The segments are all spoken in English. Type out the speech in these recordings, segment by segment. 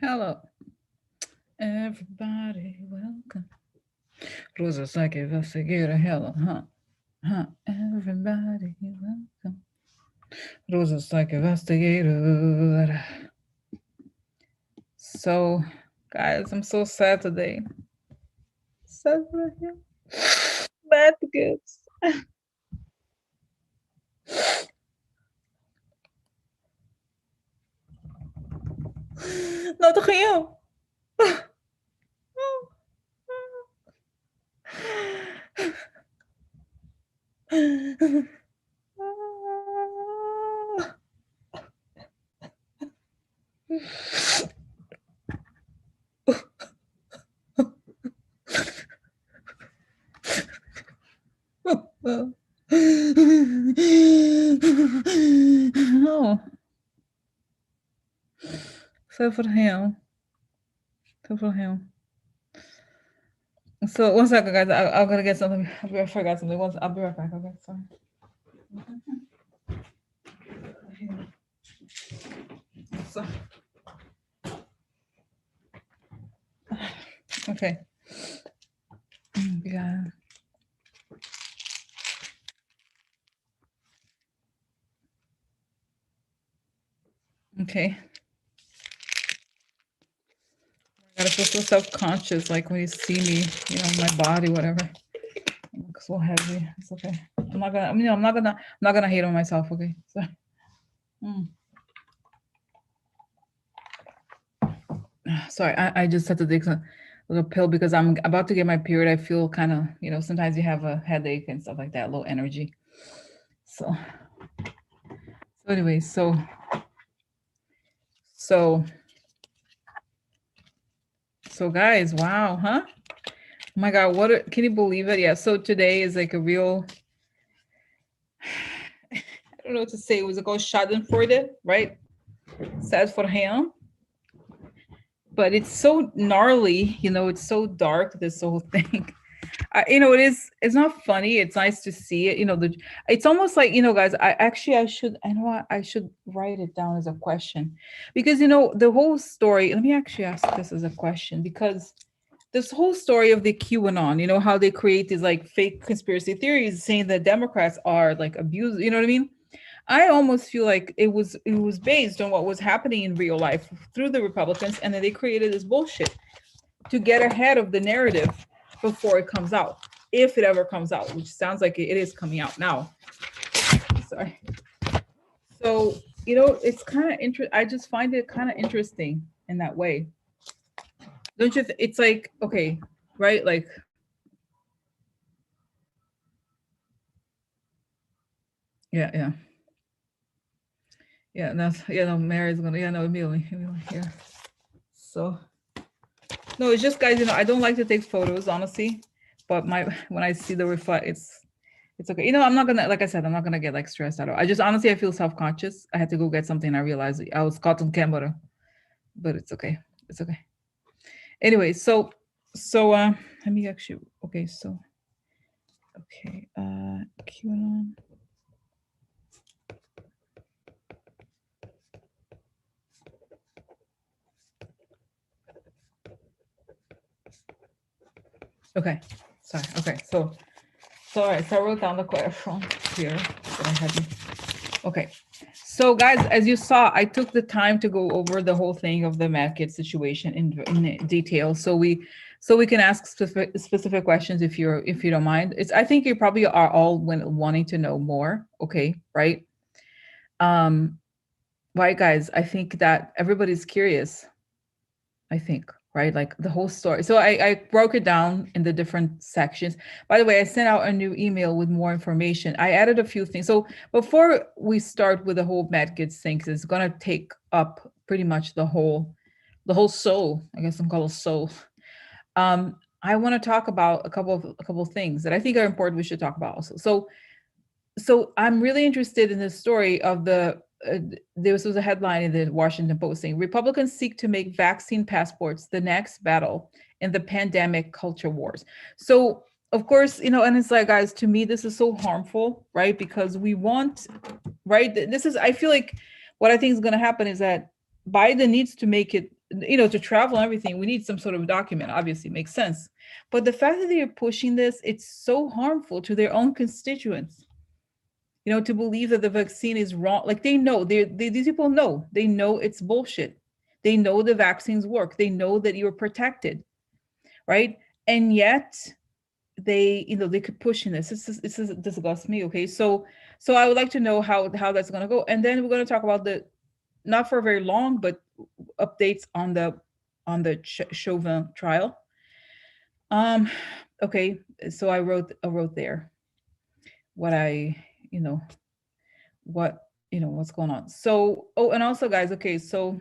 Hello, everybody, welcome. Rosa Saki investigator, hello, huh, everybody, welcome. Rosa Saki investigator. So, guys, I'm so sad today. Sad for him. Bad kids. Not Rio. No. So for him. So for him. So one second, guys. I'm gonna get something. I forgot something. I'll be right back. Okay, sorry. So, okay. Yeah. Okay. I gotta feel so self-conscious, like when you see me, my body, whatever. I look so heavy. It's okay. I'm not gonna. I'm not gonna hate on myself. Okay. So, mm. Sorry, I just had to take a little pill because I'm about to get my period. I feel kind of, sometimes you have a headache and stuff like that, low energy. So, anyway, so, guys, wow, huh? Oh my God, can you believe it? Yeah. So today is like a real. I don't know what to say. It was called Schadenfreude, right? Sad for him. But it's so gnarly, it's so dark, this whole thing. It is, it's not funny. It's nice to see it. It's almost like, guys, I know I should write it down as a question because, the whole story, let me actually ask this as a question because this whole story of the QAnon, how they create these like fake conspiracy theories saying that Democrats are like abused, you know what I mean? I almost feel like it was based on what was happening in real life through the Republicans, and then they created this bullshit to get ahead of the narrative before it comes out, if it ever comes out, which sounds like it is coming out now. Sorry. So it's kind of interesting. I just find it kind of interesting in that way. Don't you? It's like okay, right? Like yeah, yeah. Yeah, that's no, Mary's gonna no, Emily, yeah. So no, it's just guys, I don't like to take photos, honestly. But when I see the reflect, it's okay. I'm not gonna, like I said, I'm not gonna get like stressed out. I just honestly I feel self-conscious. I had to go get something. I realized I was caught on camera, but it's okay. It's okay. Anyway, so let me actually okay, so okay, QAnon. Okay, sorry. Okay, so all right, so I wrote down the question here that I had. Okay. So guys, as you saw, I took the time to go over the whole thing of the mad kid situation in detail. So we can ask specific questions if you don't mind. I think you probably are all wanting to know more. Okay, right? Um, right, guys. I think that everybody's curious. I think, right? Like the whole story. So I broke it down in the different sections. By the way, I sent out a new email with more information. I added a few things. So before we start with the whole Mad Kids thing, 'cause it's gonna take up pretty much the whole soul. I guess I'm called soul. I want to talk about a couple of things that I think are important. We should talk about also. So I'm really interested in the story of there was a headline in the Washington Post saying Republicans seek to make vaccine passports the next battle in the pandemic culture wars. So of course, and it's like, guys, to me, this is so harmful, right? Because we want, right? This is, I feel like what I think is going to happen is that Biden needs to make it you know, to travel and everything, we need some sort of document, obviously makes sense. But the fact that they're pushing this, it's so harmful to their own constituents, you know, to believe that the vaccine is wrong. Like they know, these people know, they know it's bullshit. They know the vaccines work. They know that you're protected, right? And yet they, you know, they could push in this. This disgusts me. Okay, so I would like to know how that's going to go, and then we're going to talk about the, not for very long, but updates on the Chauvin trial. Um, okay, so I wrote there what I, you know, what, you know, what's going on. So, oh, and also, guys, okay, so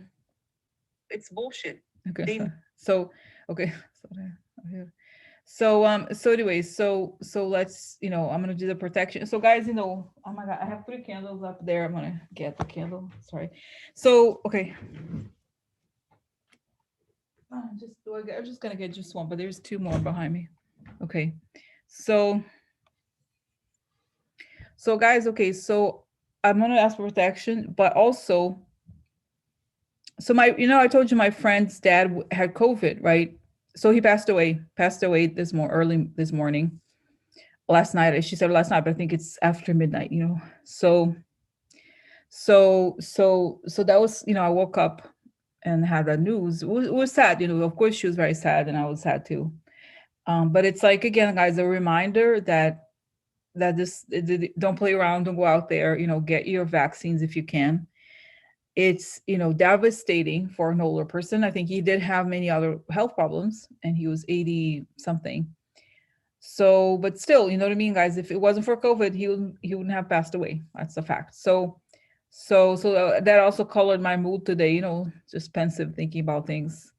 it's bullshit. Okay, so okay, so anyway, so let's, you know, I'm gonna do the protection. So guys, you know, oh my god, I have 3 candles up there. I'm gonna get the candle. Sorry. So okay. I'm just gonna get just one, but there's 2 more behind me. Okay. So guys, okay, so I'm gonna ask for protection, but also, so my, you know, I told you my friend's dad had COVID, right? So he passed away early this morning. Last night, she said last night, but I think it's after midnight, you know. So that was, you know, I woke up and had that news. It was sad, you know. Of course, she was very sad, and I was sad too. But it's like, again, guys, a reminder that don't play around, don't go out there, you know, get your vaccines if you can. It's, you know, devastating for an older person. I think he did have many other health problems, and he was 80 something. So, but still, you know what I mean, guys, if it wasn't for COVID, he wouldn't have passed away. That's a fact. So that also colored my mood today, you know, just pensive, thinking about things.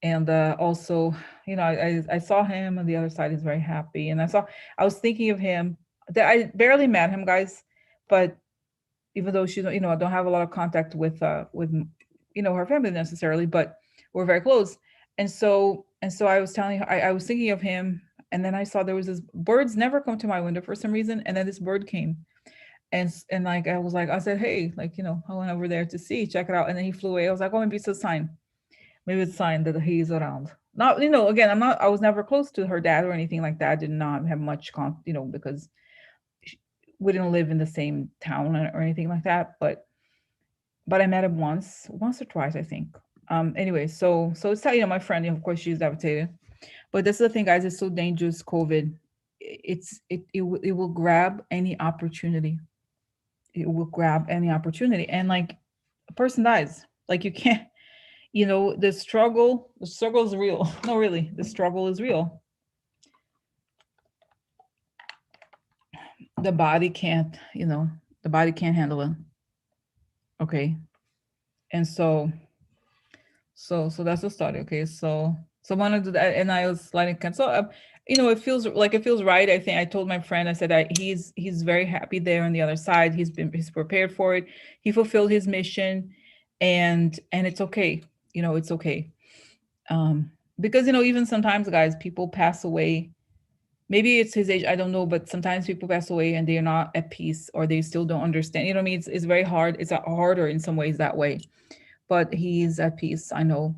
And also, you know, I saw him on the other side. He's very happy. And I was thinking of him. That I barely met him, guys, but even though she's, you know, I don't have a lot of contact with, you know, her family necessarily, but we're very close. And so I was telling her, I was thinking of him, and then I saw there was this, birds never come to my window for some reason, and then this bird came, and like I said, hey, like, you know, I went over there to see, check it out, and then he flew away. I was like, oh, maybe it's a sign. Maybe it's a sign that he's around. Not, you know, again, I was never close to her dad or anything like that. I did not have much you know, because we didn't live in the same town or anything like that, but I met him once or twice, I think. Anyway, so it's, you know, my friend, of course, she's devastated. But this is the thing, guys, it's so dangerous, COVID. It will grab any opportunity. It will grab any opportunity. And like, a person dies. Like, you can't, you know, the struggle is real. No, really, the struggle is real. The body can't, you know, the body can't handle it. Okay. And so that's the story. Okay. So I want to do that. And I was letting cancel. You know, it feels right. I think I told my friend, I said, he's very happy there on the other side. He's prepared for it. He fulfilled his mission, and it's okay. You know, it's okay. Because, you know, even sometimes, guys, people pass away. Maybe it's his age, I don't know, but sometimes people pass away and they're not at peace, or they still don't understand. You know what I mean? It's very hard. It's harder in some ways that way. But he's at peace, I know.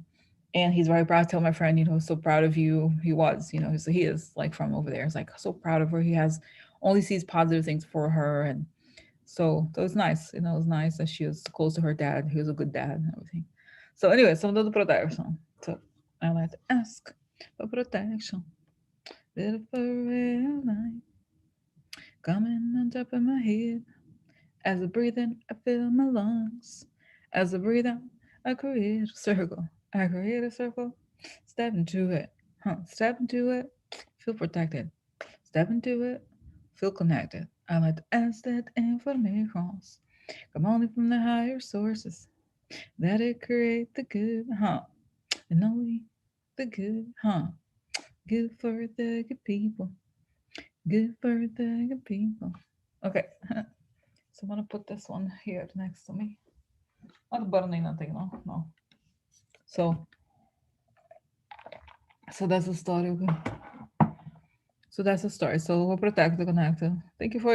And he's very proud. I tell my friend, you know, so proud of you. He was, you know, so he is, like, from over there. It's like, so proud of her. He only sees positive things for her. And so it was nice. You know, it was nice that she was close to her dad. He was a good dad and everything. So anyway, some of the protection. So I like to ask for protection. Beautiful red light coming on top of my head. As I breathe in, I fill my lungs. As I breathe out, I create a circle. I create a circle. Step into it. Step into it. Feel protected. Step into it. Feel connected. I like to ask that informations come only from the higher sources. That it create the good, and only the good, Good for the good people. Good for the good people. Okay. So I'm gonna put this one here next to me. Not burning nothing, no. So that's the story. Okay. So that's the story. So we're protected, connected. Thank you for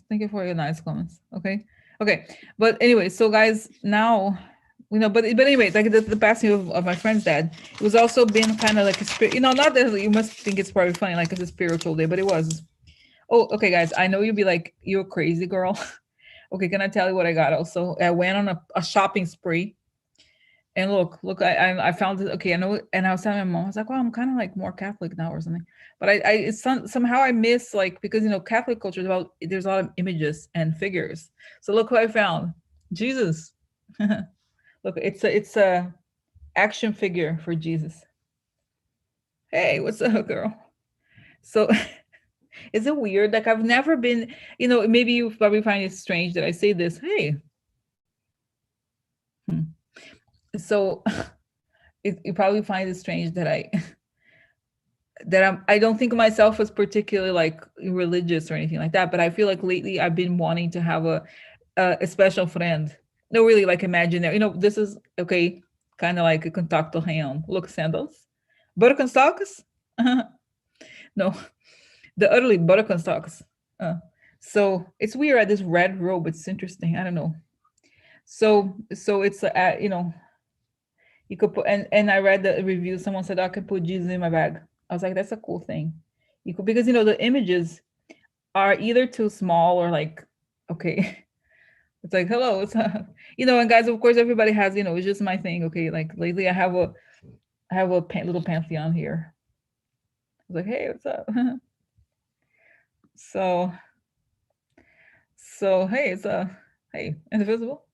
thank you for your nice comments. Okay. Okay. But anyway, so guys, now but anyway, like the passing of my friend's dad, it was also been kind of like a spirit, not that you must think it's probably funny, like it's a spiritual day, but it was. Oh, okay, guys, I know you'll be like, you're a crazy girl. Okay, can I tell you what I got? Also, I went on a shopping spree, and look, I found it. Okay, I know, and I was telling my mom, I was like, well, I'm kind of like more Catholic now or something, but somehow I miss, like, because Catholic culture is about, there's a lot of images and figures. So look what I found, Jesus. Look, it's a action figure for Jesus. Hey, what's up, girl? So is it weird? Like, I've never been, maybe you probably find it strange that I say this. Hey. So you probably find it strange that I don't think of myself as particularly like religious or anything like that, but I feel like lately I've been wanting to have a special friend. No, really, like imaginary. This is okay, kind of like a contacto real. Look, sandals, Birkenstocks. No, the early Birkenstocks. So it's weird. This red robe. It's interesting. I don't know. So it's you could put, and I read the review. Someone said I could put Jesus in my bag. I was like, that's a cool thing. You could, because the images are either too small or like, okay, it's like, hello, it's and guys, of course, everybody has, it's just my thing. Okay, like lately I have a little pantheon here. I was like, hey, what's up? So hey, it's hey, indivisible.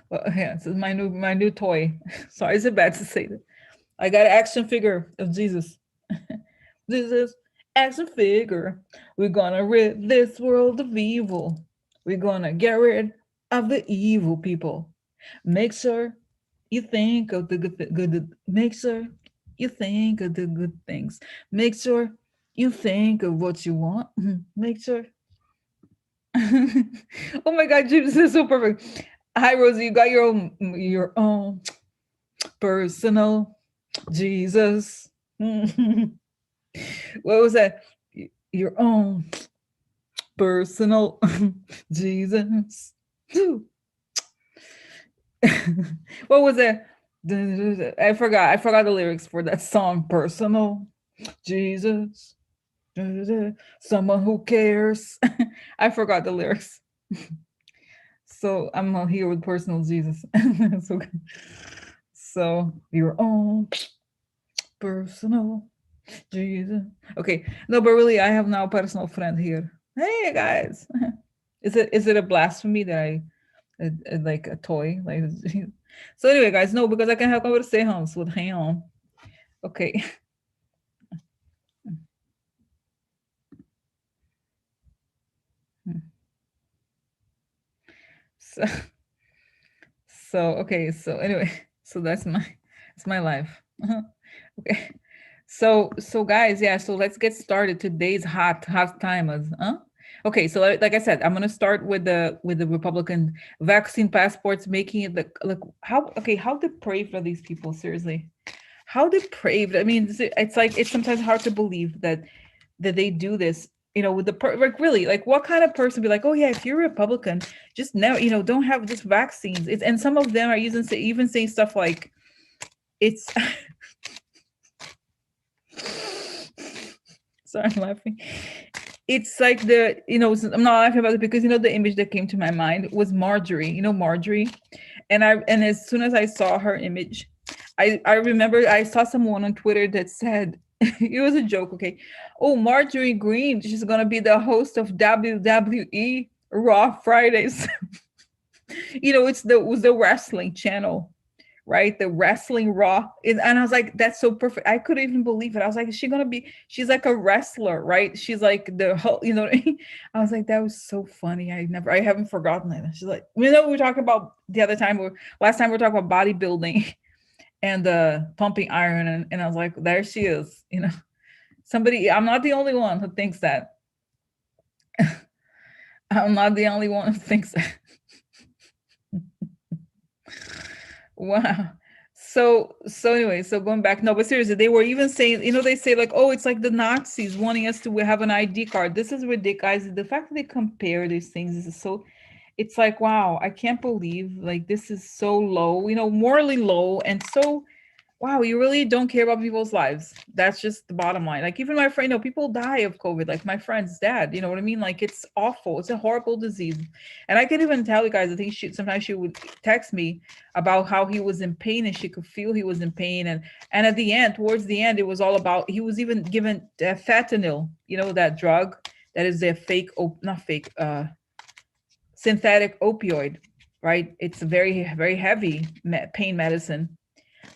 Well, yeah, this is my new toy. Sorry, is it bad to say that? I got an action figure of Jesus. Jesus, action figure. We're gonna rid this world of evil. We're gonna get rid of the evil people. Make sure you think of the good. Make sure you think of the good things. Make sure you think of what you want. Make sure. Oh my God, Jesus is so perfect. Hi, Rosie. You got your own personal Jesus. What was that? Your own personal Jesus. What was that? I forgot the lyrics for that song. Personal Jesus. Someone who cares. I forgot the lyrics. So I'm here with personal Jesus. So your own personal Jesus. Okay. No, but really, I have now a personal friend here. Hey guys. Is it a blasphemy that I like a toy? Like so anyway, guys, no, because I can have conversations with him. Okay. So okay, so anyway, so that's my life. Okay. So guys, yeah, so let's get started. Today's hot timers, huh? Okay, so like I said, I'm gonna start with the Republican vaccine passports, making it like how depraved are these people? Seriously, how depraved? I mean, it's like it's sometimes hard to believe that they do this. With like really, like what kind of person be like, oh yeah, if you're a Republican, just never, don't have just vaccines. And some of them are even saying stuff like, it's. Sorry, I'm laughing. It's like I'm not laughing about it because the image that came to my mind was Marjorie. Marjorie, and as soon as I saw her image, I remember I saw someone on Twitter that said it was a joke. Okay, oh, Marjorie Green, she's gonna be the host of WWE Raw Fridays. It was the wrestling channel, right? The wrestling Raw. And I was like, that's so perfect. I couldn't even believe it. I was like, she's like a wrestler, right? She's like the whole, I was like, that was so funny. I haven't forgotten it. She's like, we were talking about the other time, last time we were talking about bodybuilding and pumping iron. And I was like, there she is, somebody, I'm not the only one who thinks that. I'm not the only one who thinks that. Wow. So anyway, so going back, no, but seriously, they were even saying, they say like, oh, it's like the Nazis wanting us to have an ID card. This is ridiculous. The fact that they compare these things is so, it's like, wow, I can't believe like this is so low, you know, morally low, and so wow, you really don't care about people's lives. That's just the bottom line. Like even my friend, you know, people die of COVID, like my friend's dad, you know what I mean? Like it's awful. It's a horrible disease. And I can even tell you guys, I think sometimes she would text me about how he was in pain and she could feel he was in pain. And at the end, towards the end, it was all about, he was even given fentanyl, you know, that drug that is a fake, not fake, synthetic opioid, right? It's a very, very heavy pain medicine.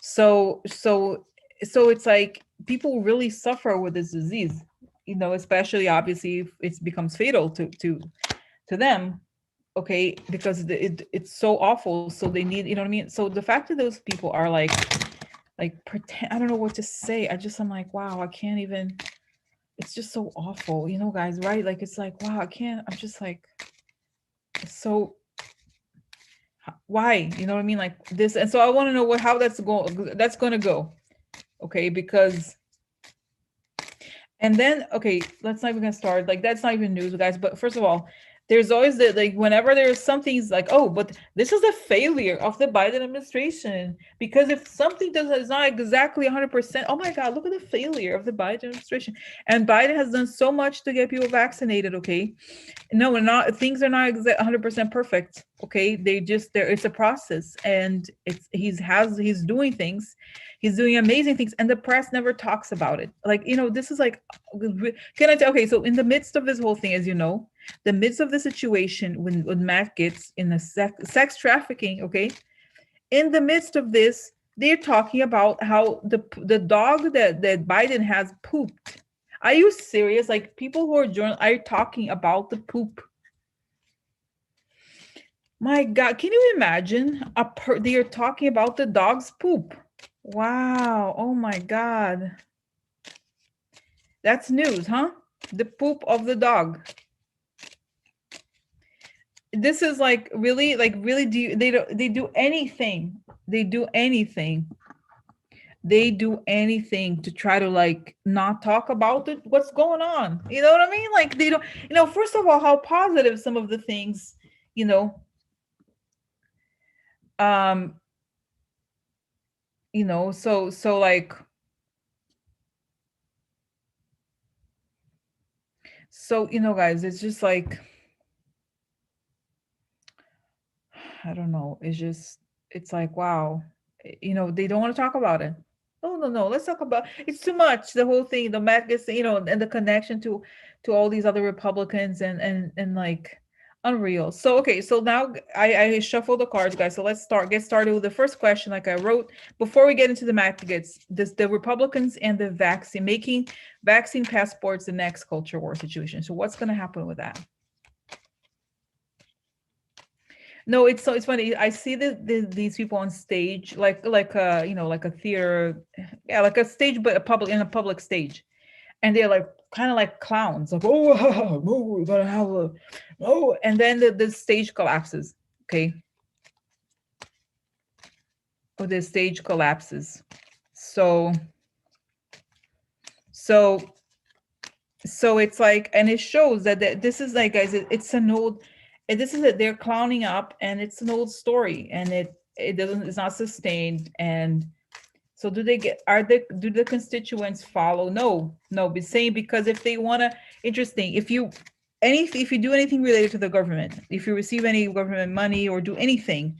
So it's like people really suffer with this disease, you know, especially obviously if it becomes fatal to them, okay, because it's so awful, so they need, you know what I mean? So the fact that those people are like pretend, I don't know what to say, I'm like, wow, I can't even, it's just so awful, you know, guys, right? Like it's like, wow, I can't, I'm just like, so why, you know what I mean, like this. And so I want to know how that's going to go, okay, because and then okay, let's not even gonna start like that's not even news, guys. But first of all, there's always the like whenever there's something, it's like, oh, but this is a failure of the Biden administration, because if something does is not exactly 100%, oh my god, look at the failure of the Biden administration. And Biden has done so much to get people vaccinated, okay? No, we're not, things are not 100% perfect, okay? They just there, it's a process, and he's doing things, he's doing amazing things, and the press never talks about it. Like, you know, this is like, can I tell, okay, so in the midst of this whole thing, as you know, the midst of the situation when Matt gets in the sex trafficking, okay, in the midst of this, they're talking about how the dog that Biden has pooped. Are you serious? Like people who are talking about the poop. My God, can you imagine they are talking about the dog's poop? Wow. Oh my God. That's news, huh? The poop of the dog. This is like really they do anything. They do anything. They do anything to try to like not talk about it, what's going on. You know what I mean? Like they don't, you know, first of all, how positive some of the things, you know, um, you know, so like so, you know, guys, it's just like I don't know. It's just, it's like, wow, you know, they don't want to talk about it. No, no, no. Let's talk about it's too much. The whole thing, the Matt, you know, and the connection to all these other Republicans and like unreal. So okay, so now I shuffle the cards, guys. So let's get started with the first question. Like I wrote before we get into the Matt gets this, the Republicans and the vaccine, making vaccine passports the next culture war situation. So what's going to happen with that? No, it's so it's funny. I see these people on stage, like you know, like a theater, yeah, like a stage, but a public stage, and they're like kind of like clowns, like oh, oh, we're gonna have a oh, and then the stage collapses. Okay, or the stage collapses. So so so it's like, and it shows that this is like, guys, it's an old, this is that they're clowning up, and it's an old story, and it doesn't, it's not sustained. And so do they get, do the constituents follow? No, no, be saying, because if they want to, interesting, if you do anything related to the government, if you receive any government money or do anything,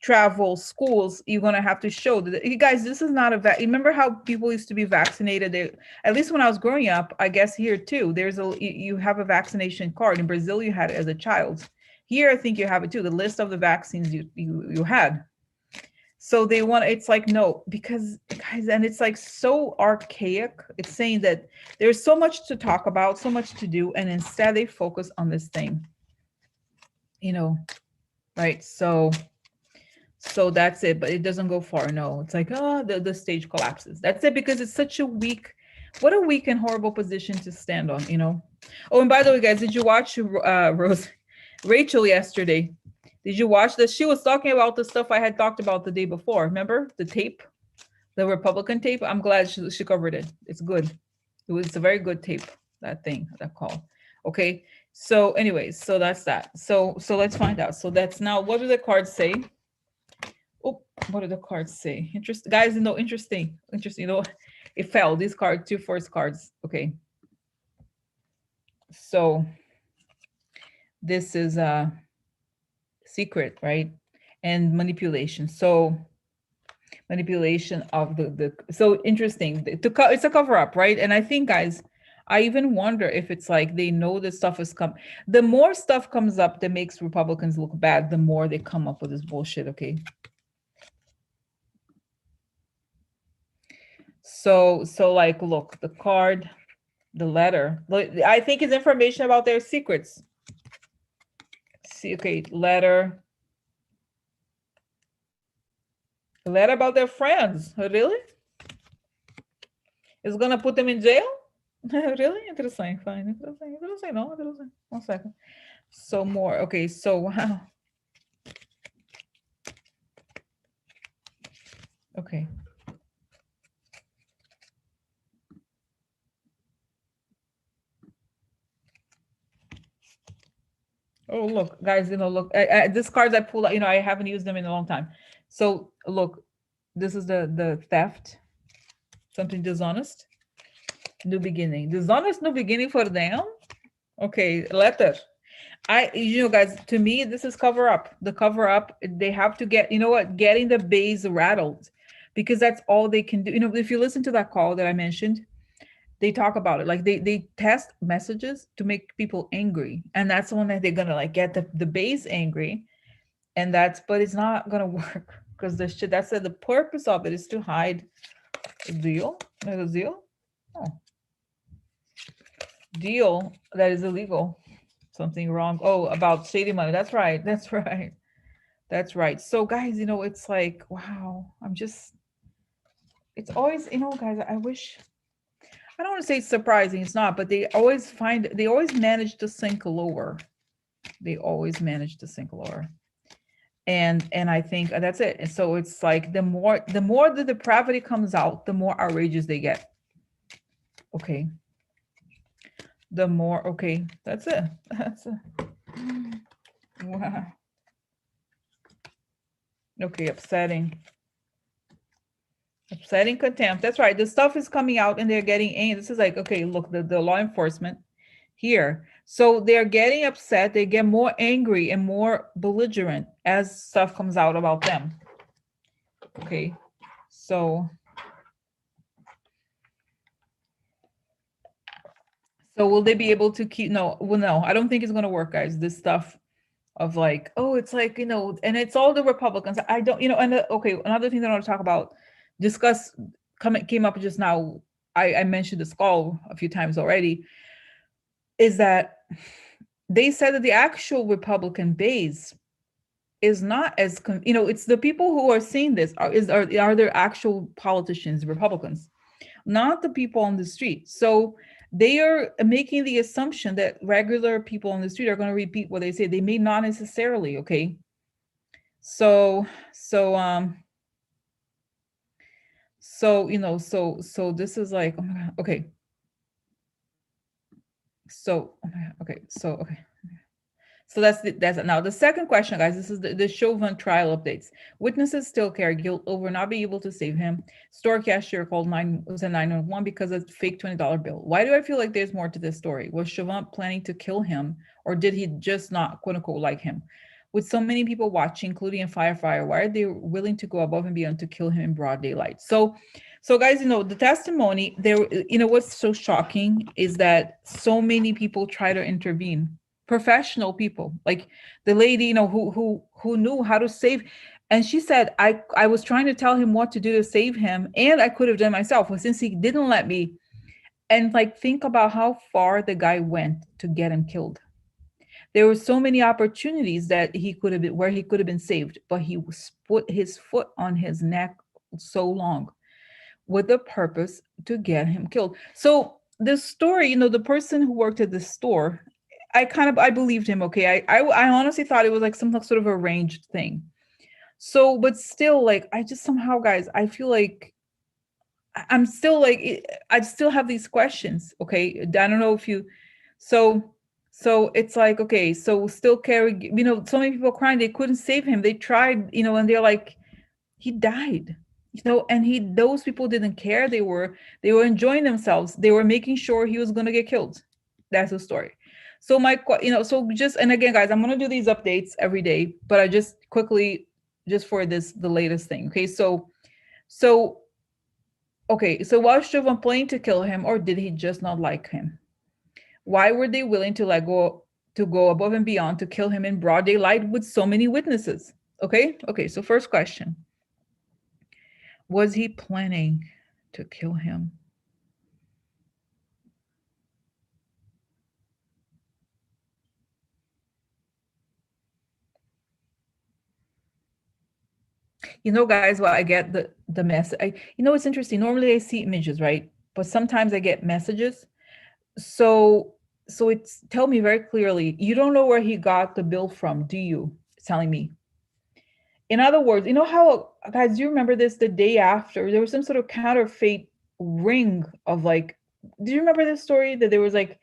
travel, schools, you're going to have to show that, you guys, this is not remember how people used to be vaccinated? At least when I was growing up, I guess here too, you have a vaccination card. In Brazil, you had it as a child. Here, I think you have it too, the list of the vaccines you had. So they want, it's like, no, because guys, and it's like so archaic. It's saying that there's so much to talk about, so much to do, and instead they focus on this thing, you know, right? So that's it, but it doesn't go far. No, it's like, oh, the stage collapses. That's it, because it's such a weak, what a weak and horrible position to stand on, you know? Oh, and by the way, guys, did you watch Rachel yesterday? Did you watch this? She was talking about the stuff I had talked about the day before. Remember the tape, the Republican tape? I'm glad she covered it. It's good. It's a very good tape, that thing, that call. Okay. So anyways, so that's that. So let's find out. So that's now, what do the cards say? Oh, what do the cards say? Interesting, guys, interesting, it fell. These cards, two first cards. Okay. So this is a secret, right? And manipulation. So manipulation of the so interesting. It's a cover up, right? And I think, guys, I even wonder if it's like they know this stuff is come. The more stuff comes up that makes Republicans look bad, the more they come up with this bullshit. Okay. So like, look, the card, the letter. I think it's information about their secrets. See, okay, letter. A letter about their friends. Really? It's gonna put them in jail? Really? Interesting. Fine. Interesting. No, interesting. 1 second. So more. Okay, so wow. Okay. Oh, look, guys, look, this cards I pulled out, I haven't used them in a long time. So look, this is the theft, something dishonest, new beginning. Dishonest new beginning for them. Okay, letter. Guys, to me, this is cover up. The cover up, they have to get, getting the base rattled, because that's all they can do. If you listen to that call that I mentioned, they talk about it. Like they test messages to make people angry. And that's the one that they're gonna like get the base angry. And but it's not gonna work, because the purpose of it is to hide a deal. There's a deal. Oh. Deal that is illegal. Something wrong. Oh, about shady money. That's right. That's right. That's right. So guys, it's like, wow, it's always, guys, I wish, I don't want to say it's surprising, it's not, but they always manage to sink lower. They always manage to sink lower. And I think that's it. And so it's like the more the depravity comes out, the more outrageous they get. Okay. The more, okay, that's it. That's it. Wow. Okay, upsetting. Upsetting contempt. That's right. The stuff is coming out and they're getting angry. This is like, okay, look, the law enforcement here. So they're getting upset. They get more angry and more belligerent as stuff comes out about them. Okay. So will they be able to keep, no, I don't think it's going to work, guys. This stuff of like, oh, it's like, and it's all the Republicans. I don't, and okay, another thing that I want to talk about, came up just now. I mentioned the skull a few times already, is that they said that the actual Republican base is not as, it's the people who are seeing this are their actual politicians, Republicans, not the people on the street. So they are making the assumption that regular people on the street are going to repeat what they say. They may not necessarily. Okay. So this is like, oh my God, okay. So, okay. So that's now the second question, guys. This is the Chauvin trial updates. Witnesses still carry guilt over not being able to save him. Store cashier called 911 because of fake $20 bill. Why do I feel like there's more to this story? Was Chauvin planning to kill him, or did he just not, quote unquote, like him? With so many people watching, including a firefighter, why are they willing to go above and beyond to kill him in broad daylight? So guys, the testimony there, what's so shocking is that so many people try to intervene. Professional people, like the lady, who knew how to save. And she said, I was trying to tell him what to do to save him, and I could have done myself, but since he didn't let me. And like, think about how far the guy went to get him killed. There were so many opportunities that he could have been, where he could have been saved, but he put his foot on his neck so long with the purpose to get him killed. So the story, the person who worked at the store, I believed him. Okay. I honestly thought it was like some sort of arranged thing. So, but still, like, I just somehow, guys, I feel like I'm still like, I still have these questions. Okay. I don't know if you, so So it's like, okay, so still carry, you know, so many people crying, they couldn't save him. They tried, you know, and they're like, he died, you know, and those people didn't care. They were enjoying themselves. They were making sure he was going to get killed. That's the story. So you know, so just, and again, guys, I'm going to do these updates every day, but I just quickly, just for this, the latest thing. Okay. So, okay. So was Chauvin planning to kill him, or did he just not like him? Why were they willing to go above and beyond to kill him in broad daylight with so many witnesses? Okay, so first question. Was he planning to kill him? You know, guys, well, I get the mess. You know, it's interesting. Normally I see images, right? But sometimes I get messages. So it's tell me very clearly, you don't know where he got the bill from, do you? It's telling me. In other words, you know how, guys, do you remember this, the day after there was some sort of counterfeit ring of like, do you remember this story that there was like,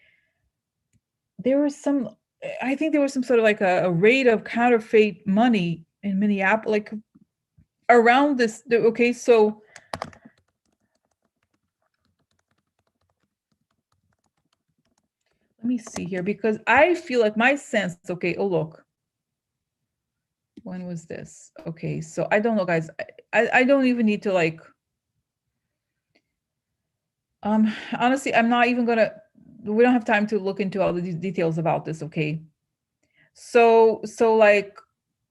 there was some, I think there was some sort of like a raid of counterfeit money in Minneapolis, like around this. Okay, so let me see here, because I feel like my sense, okay, oh look, when was this? Okay, so I don't know, guys. I don't even need to like, honestly, I'm not even gonna, we don't have time to look into all the details about this, okay? So like,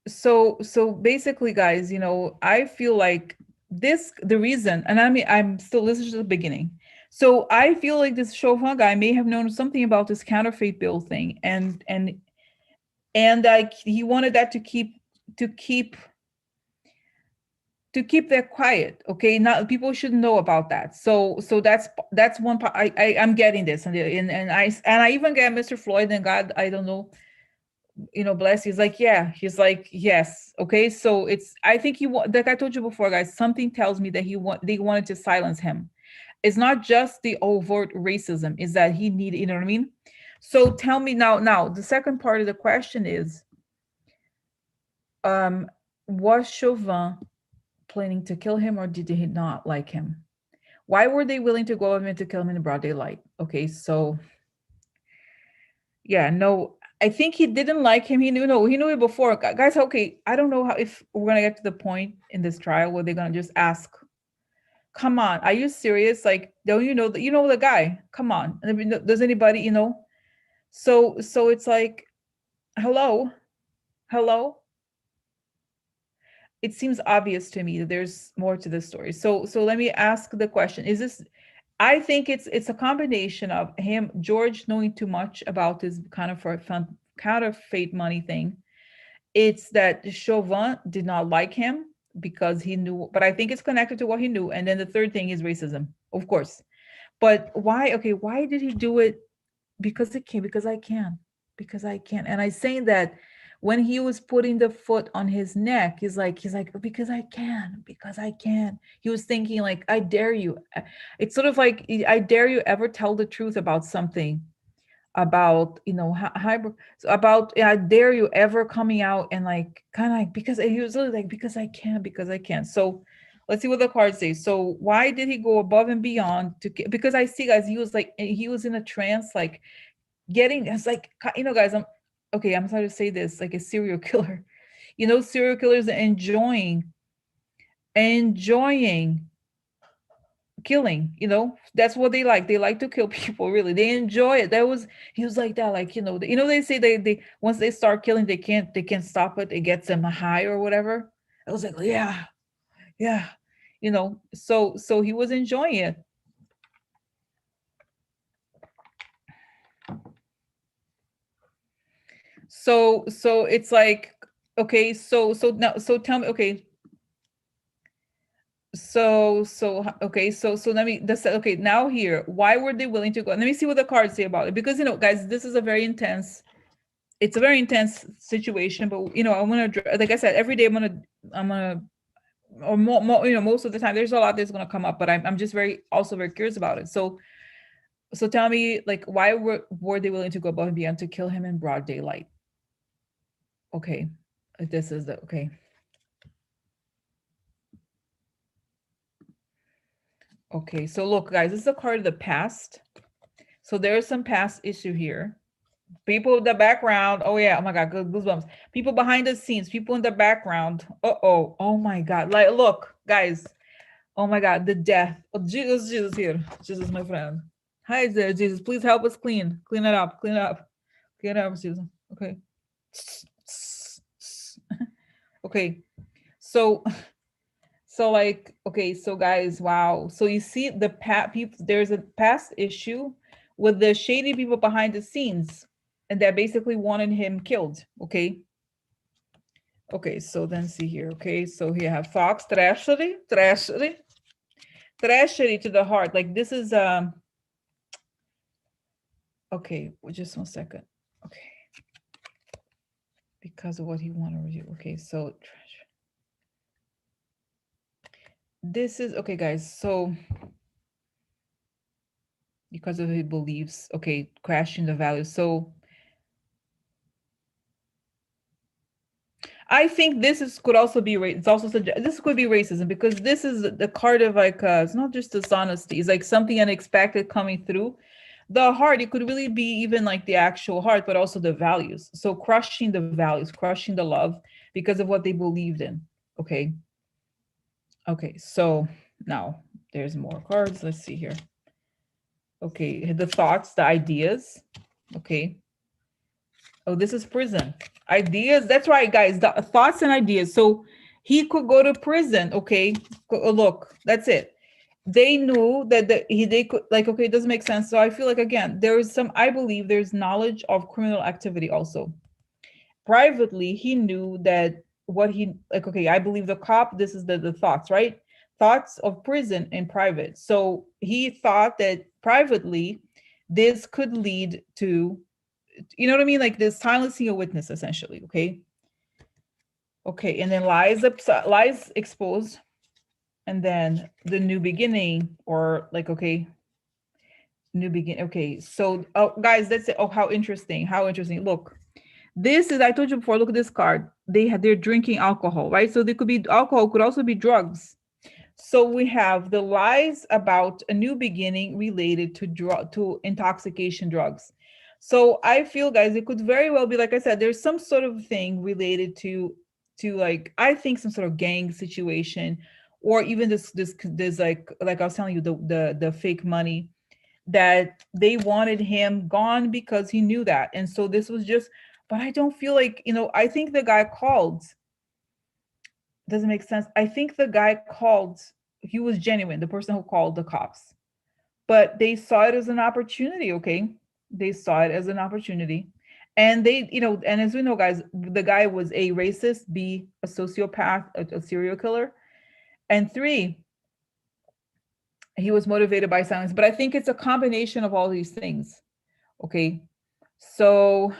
so basically, guys, you know, I feel like this, the reason, and I mean, I'm still, this is just the beginning. So I feel like this Chauvin guy may have known something about this counterfeit bill thing, and like he wanted that to keep that quiet. Okay, not people shouldn't know about that. So that's one part. I'm getting this, and I even get Mr. Floyd, and God, I don't know, you know, bless. He's like, yeah, he's like, yes, okay. So it's, I think like I told you before, guys, something tells me that they wanted to silence him. It's not just the overt racism, is that he needed, you know what I mean? So tell me now the second part of the question is, um was Chauvin planning to kill him, or did he not like him? Why were they willing to go over to kill him in broad daylight? Okay, so yeah, no, I think he didn't like him. He knew, no, he knew it before. Guys, okay, I don't know how, if we're gonna get to the point in this trial where they're gonna just ask, come on, are you serious? Like, don't you know that you know the guy? Come on. I mean, does anybody, you know? So it's like, hello, hello. It seems obvious to me that there's more to this story. So let me ask the question. Is this, I think it's a combination of him, George, knowing too much about this kind of counterfeit money thing. It's that Chauvin did not like him because he knew, but I think it's connected to what he knew. And then the third thing is racism, of course. But why? Okay, why did he do it? Because it can, because I can, because I can. And I saying that when he was putting the foot on his neck, he's like, because I can, because I can. He was thinking like, I dare you. It's sort of like, I dare you ever tell the truth about something, about, you know, about, I dare you ever coming out and like, kind of like, because he was literally like, because I can, because I can. So let's see what the cards say. So why did he go above and beyond to, because I see, guys, he was like, he was in a trance, like getting, it's like, you know, guys, I'm sorry to say this, like a serial killer, you know, serial killers enjoying killing, you know, that's what they like to kill people, really, they enjoy it. That was, he was like that, like, you know, they say they once they start killing, they can't stop it, it gets them high or whatever. I was like, yeah, yeah, you know, so he was enjoying it. So it's like, okay, so now, so tell me, okay, okay, so let me, this, okay, now here, why were they willing to go? Let me see what the cards say about it, because, you know, guys, this is a very intense, it's a very intense situation. But, you know, I'm gonna, like I said, every day I'm gonna, or more, you know, most of the time there's a lot that's gonna come up, but I'm just very, also very curious about it. So So tell me, like, why were they willing to go above and beyond to kill him in broad daylight? Okay, this is the okay. Okay, so look, guys, this is a card of the past. So there's some past issue here. People in the background. Oh yeah. Oh my God. Goosebumps. People behind the scenes. People in the background. Oh. Oh my God. Like, look, guys. Oh my God. The death. Oh, Jesus. Jesus here. Jesus, my friend. Hi there, Jesus. Please help us clean. Clean it up. Clean it up. Clean it up, Jesus. Okay. Okay. So like, okay, so guys, wow. So you see the people, there's a past issue with the shady people behind the scenes, and that basically wanted him killed. Okay. Okay, so then see here. Okay, so here I have Fox, tragedy to the heart. Like this is okay, just 1 second. Okay. Because of what he wanted to do. Okay, so this is okay, guys. So because of his beliefs, okay, crashing the values. So I think could also be it's also this could be racism, because this is the card of like it's not just dishonesty, it's like something unexpected coming through. The heart, it could really be even like the actual heart, but also the values. So crushing the values, crushing the love because of what they believed in. Okay. Okay, so now there's more cards. Let's see here. Okay, the thoughts, the ideas. Okay. Oh, this is prison. Ideas. That's right, guys. The thoughts and ideas. So he could go to prison. Okay. Look, that's it. They knew that they could, like, okay, it doesn't make sense. So I feel like, again, there is some, I believe there's knowledge of criminal activity also. Privately, he knew that what he, like, okay, I believe the cop, this is the thoughts, right? Thoughts of prison in private. So he thought that privately, this could lead to, you know what I mean? Like this silencing a witness, essentially. Okay. Okay. And then lies exposed. And then the new beginning, or like, okay, new begin. Okay. So, oh, guys, that's it. Oh, how interesting. How interesting. Look, this is, I told you before, look at this card. They're drinking alcohol, right? So they could be alcohol, could also be drugs. So we have the lies about a new beginning related to intoxication drugs. So I feel, guys, it could very well be, like I said, there's some sort of thing related to like, I think some sort of gang situation, or even this like I was telling you, the fake money, that they wanted him gone because he knew that. And so this was just, but I don't feel like, I think the guy called, doesn't make sense. I think the guy called, he was genuine, the person who called the cops, but they saw it as an opportunity. Okay. They saw it as an opportunity. And they, and as we know, guys, the guy was A, racist, B, a sociopath, a serial killer, and 3, he was motivated by silence. But I think it's a combination of all these things. Okay. So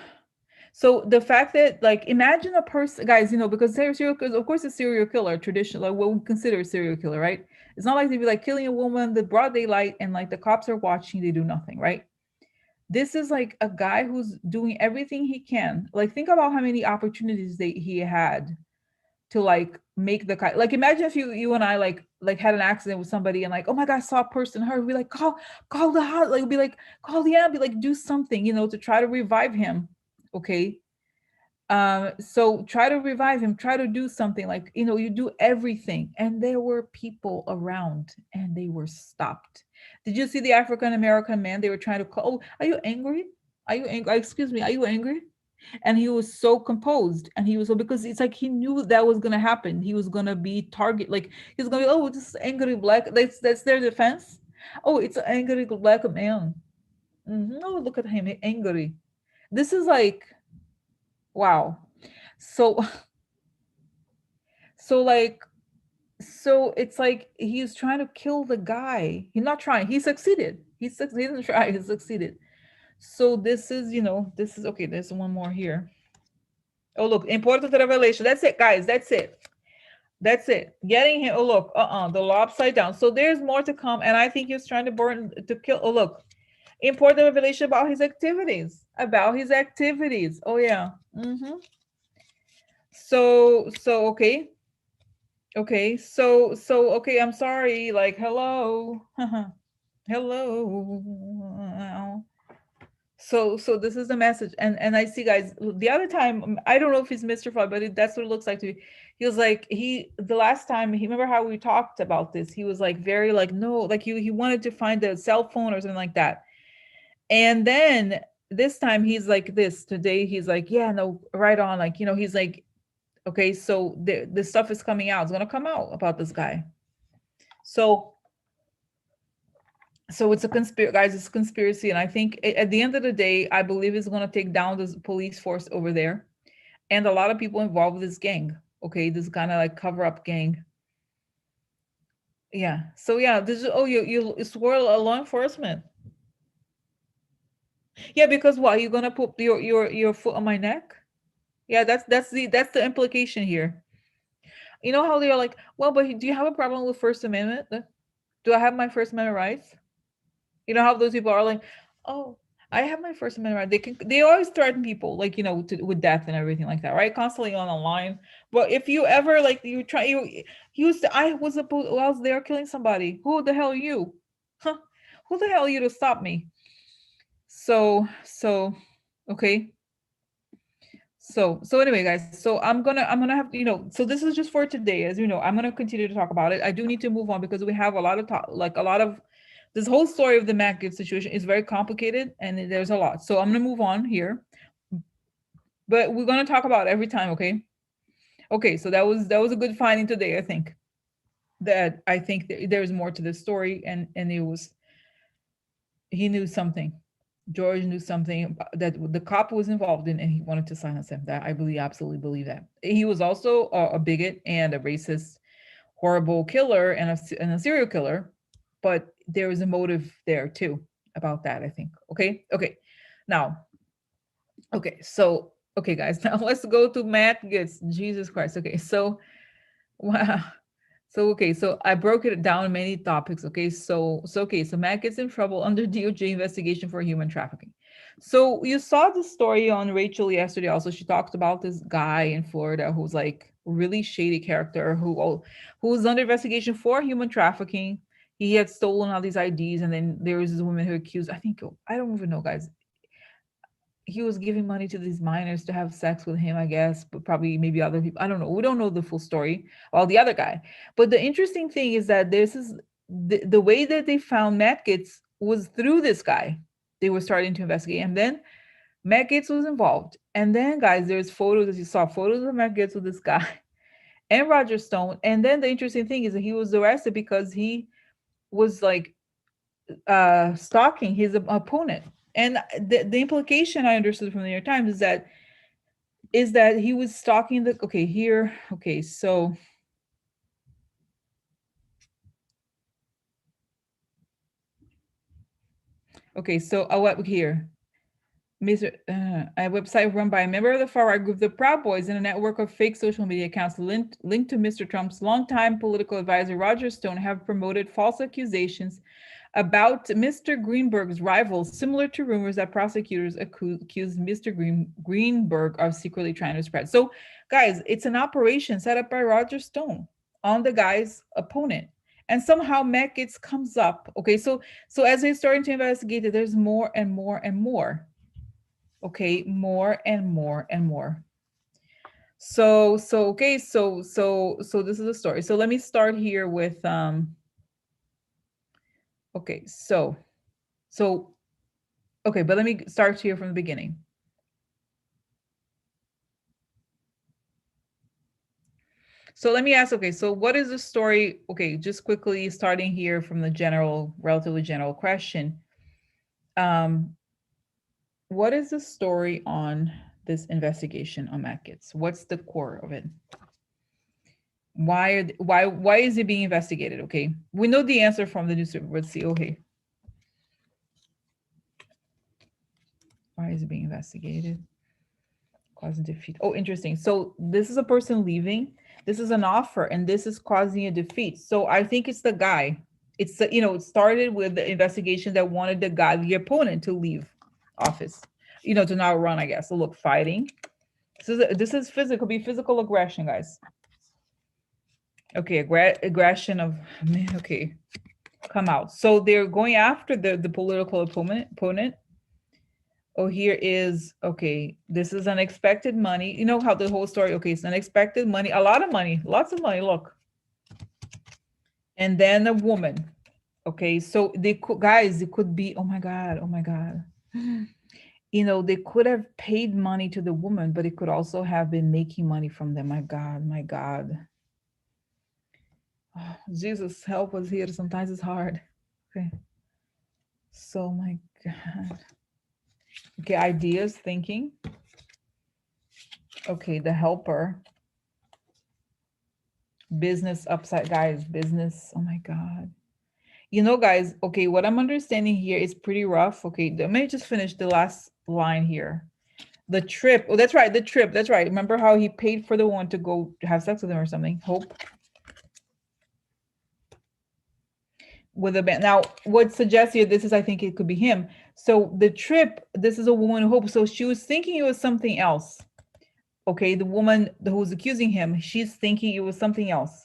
the fact that, like, imagine a person, guys, because serial killers, of course, a serial killer, traditional, like what we consider a serial killer, right? It's not like they'd be like killing a woman, the broad daylight, and like the cops are watching, they do nothing, right? This is like a guy who's doing everything he can. Like, think about how many opportunities he had to like make the guy, like, imagine if you and I like had an accident with somebody, and like, oh my God, I saw a person hurt, we'd be like, call the house, like, be like, call the ambulance, like, do something, to try to revive him. Okay. So try to revive him, try to do something, like, you do everything. And there were people around, and they were stopped. Did you see the African American man they were trying to call? Oh, are you angry? Are you angry? Excuse me, are you angry? And he was so composed, and he was so, because it's like he knew that was gonna happen. He was gonna be target, like, he's gonna be, oh, this is angry black. That's their defense. Oh, it's an angry black man. Oh, look at him, angry. This is like, wow. So like, so it's like he's trying to kill the guy. He's not trying. He succeeded. He didn't try. He succeeded. So this is, this is okay. There's one more here. Oh, look, important revelation. That's it, guys. That's it. That's it. Getting him. Oh, look, the law upside down. So there's more to come. And I think he's trying to kill. Oh, look. Important revelation about his activities. Oh yeah. So okay. Okay, I'm sorry. Like, hello. Hello. So this is the message. And I see, guys, the other time, I don't know if he's mystified, but that's what it looks like to me. He was like, the last time, he remember how we talked about this, he was like very like, no, like he wanted to find a cell phone or something like that. And then this time he's like this. Today he's like, yeah, no, right on. Like, he's like, okay, so the stuff is coming out. It's gonna come out about this guy. So it's a conspiracy, guys. It's a conspiracy, and I think at the end of the day, I believe it's gonna take down this police force over there, and a lot of people involved with this gang. Okay, this kind of like cover up gang. Yeah. So yeah, this is, oh, you swore law enforcement. Yeah, because what, you're gonna put your foot on my neck? Yeah, that's the implication here. You know how they're like, well, but do you have a problem with First Amendment? Do I have my First Amendment rights? You know how those people are like, oh, I have my First Amendment right. They always threaten people, like, with death and everything like that, right? Constantly on the line. But if you ever like I was there killing somebody. Who the hell are you? Huh? Who the hell are you to stop me? So okay. So anyway, guys, so I'm gonna have, so this is just for today. As you know, I'm gonna continue to talk about it. I do need to move on because we have a lot of talk, like a lot of this whole story of the Matt Gaetz situation is very complicated and there's a lot. So I'm gonna move on here, but we're gonna talk about it every time, okay? Okay, so that was a good finding today. I think there's more to this story, and he knew something. George knew something that the cop was involved in, and he wanted to silence him. That I believe, absolutely believe that. He was also a bigot and a racist, horrible killer and a serial killer, but there was a motive there too about that, I think. Okay. Now, okay, so okay, guys, now let's go to Matt Gaetz. Jesus Christ. Okay, so wow. So okay, so I broke it down in many topics. Okay, so Matt gets in trouble under DOJ investigation for human trafficking. So you saw the story on Rachel yesterday. Also, she talked about this guy in Florida who's like really shady character who was under investigation for human trafficking. He had stolen all these IDs, and then there was this woman who accused. I don't even know, guys. He was giving money to these minors to have sex with him, I guess, but probably maybe other people. I don't know. We don't know the full story. Well, the other guy. But the interesting thing is that this is the way that they found Matt Gaetz was through this guy. They were starting to investigate, and then Matt Gaetz was involved. And then, guys, there's photos, as you saw, photos of Matt Gaetz with this guy and Roger Stone. And then the interesting thing is that he was arrested because he was like stalking his opponent. And the implication I understood from the New York Times is that he was stalking the okay here. So what here? Mr. A website run by a member of the far-right group, the Proud Boys, and a network of fake social media accounts linked to Mr. Trump's longtime political advisor, Roger Stone, have promoted false accusations about Mr. Greenberg's rivals, similar to rumors that prosecutors accused Mr. Greenberg of secretly trying to spread. So, guys, it's an operation set up by Roger Stone on the guy's opponent. And somehow Matt Gaetz comes up. Okay, so as they're starting to investigate it, there's more and more and more. Okay, more and more and more. So this is the story. So let me start here with okay, okay, but let me start here from the beginning. So let me ask, okay, so what is the story? Okay, just quickly starting here from the relatively general question. What is the story on this investigation on Matt Gaetz? What's the core of it? Why is it being investigated? Okay, we know the answer from the newspaper. Let's see. Okay, why is it being investigated? Causing defeat. Oh, interesting. So this is a person leaving. This is an offer, and this is causing a defeat. So I think it's the guy. It's, you know, it started with the investigation that wanted the guy, the opponent, to leave office, you know, to not run, I guess. So look, fighting. This is physical, be physical aggression, guys. Okay, aggression of, man, okay, come out. So they're going after the political opponent. Oh, here is, okay, this is unexpected money. You know how the whole story, okay, it's unexpected money, a lot of money, lots of money, look. And then a woman. Okay, so they could, guys, it could be, oh my God, oh my God. You know, they could have paid money to the woman, but it could also have been making money from them. My God, my God. Oh, Jesus, help us here. Sometimes it's hard. Okay. So, my God. Okay, ideas, thinking. Okay, the helper. Business upside, guys, business. Oh my God. You know, guys, okay, what I'm understanding here is pretty rough. Okay, let me just finish the last line here. The trip. Oh, that's right, the trip. That's right. Remember how he paid for the one to go have sex with him or something? Hope. With a band. Now, what suggests here, this is, I think it could be him. So the trip, this is a woman, Hope. So she was thinking it was something else. Okay, the woman who's accusing him, she's thinking it was something else.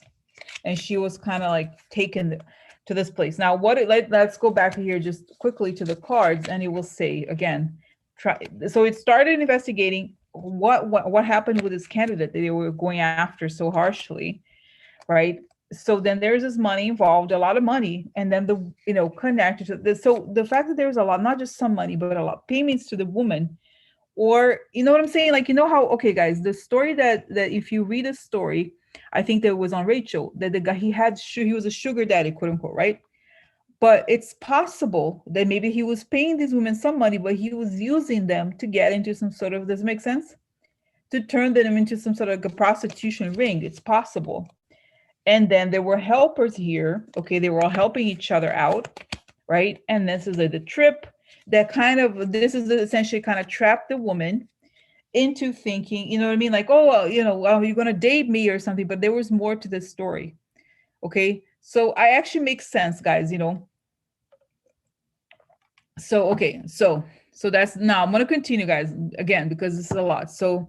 And she was kind of like taken to this place. Now, let's go back here just quickly to the cards, and it will say again. So it started investigating what happened with this candidate that they were going after so harshly, right? So then there's this money involved, a lot of money, and then the, you know, connected to this. So the fact that there's a lot, not just some money, but a lot payments to the woman, or you know what I'm saying? Like, you know how, okay, guys, the story that if you read a story, I think that was on Rachel, that the guy he was a sugar daddy, quote unquote, right? But it's possible that maybe he was paying these women some money, but he was using them to get into some sort of, does it make sense? To turn them into some sort of like a prostitution ring. It's possible. And then there were helpers here. Okay, they were all helping each other out, right? And this is the trip that kind of, this is essentially kind of trapped the woman into thinking, you know what I mean? Like, oh, well, you know, well, you're going to date me or something, but there was more to this story. Okay. So I actually makes sense, guys, you know? So, okay. So that's, now I'm going to continue, guys, again, because this is a lot. So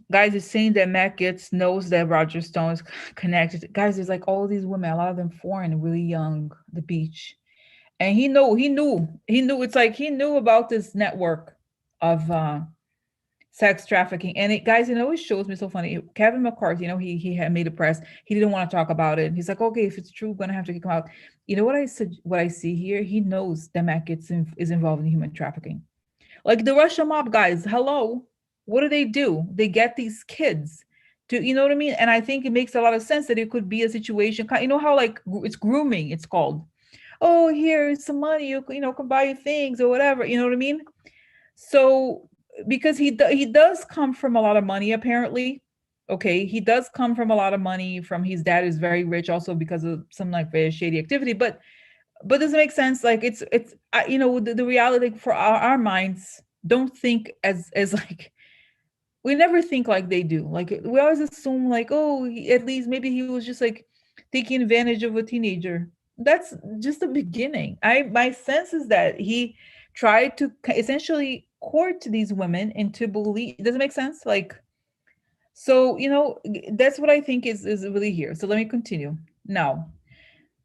guys, is saying that Matt Gaetz knows that Roger Stone is connected. Guys, there's like all these women, a lot of them foreign, really young, the beach. And he knew, it's like he knew about this network of sex trafficking. And it, guys, it always shows me so funny. Kevin McCarthy, you know, he had made a press. He didn't want to talk about it. He's like, okay, if it's true, we're gonna have to come out. You know what I said? What I see here, he knows that Matt Gaetz is involved in human trafficking. Like the Russian mob guys. Hello, what do? They get these kids to, you know what I mean? And I think it makes a lot of sense that it could be a situation. You know how like it's grooming? It's called. Oh, here's some money. You know, can buy you things or whatever. You know what I mean? So because he does come from a lot of money apparently. Okay, he does come from a lot of money from his dad is very rich also because of some like very shady activity, but does it make sense? Like it's you know, the reality, like, for our minds don't think as like, we never think like they do. Like we always assume like, oh, at least maybe he was just like taking advantage of a teenager. That's just the beginning. My sense is that he tried to essentially court these women into believe. Does it make sense? Like, so, you know, that's what I think is really here. So let me continue. Now,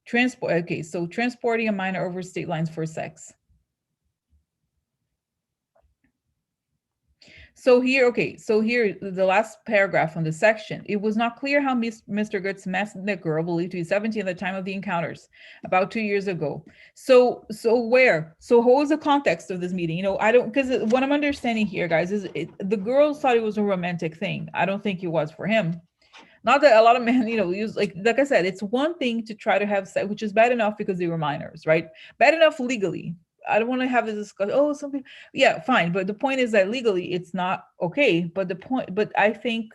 transport. Okay, so transporting a minor over state lines for sex. So here, okay, so here, the last paragraph on the section, it was not clear how Mr. Gaetz met the girl believed to be 17 at the time of the encounters, about 2 years ago. So where? So what was the context of this meeting? You know, I don't, because what I'm understanding here, guys, is the girls thought it was a romantic thing. I don't think it was for him. Not that a lot of men, you know, use like I said, it's one thing to try to have sex, which is bad enough because they were minors, right? Bad enough legally. I don't want to have this discussion. Oh, something, yeah, fine. But the point is that legally it's not okay. But I think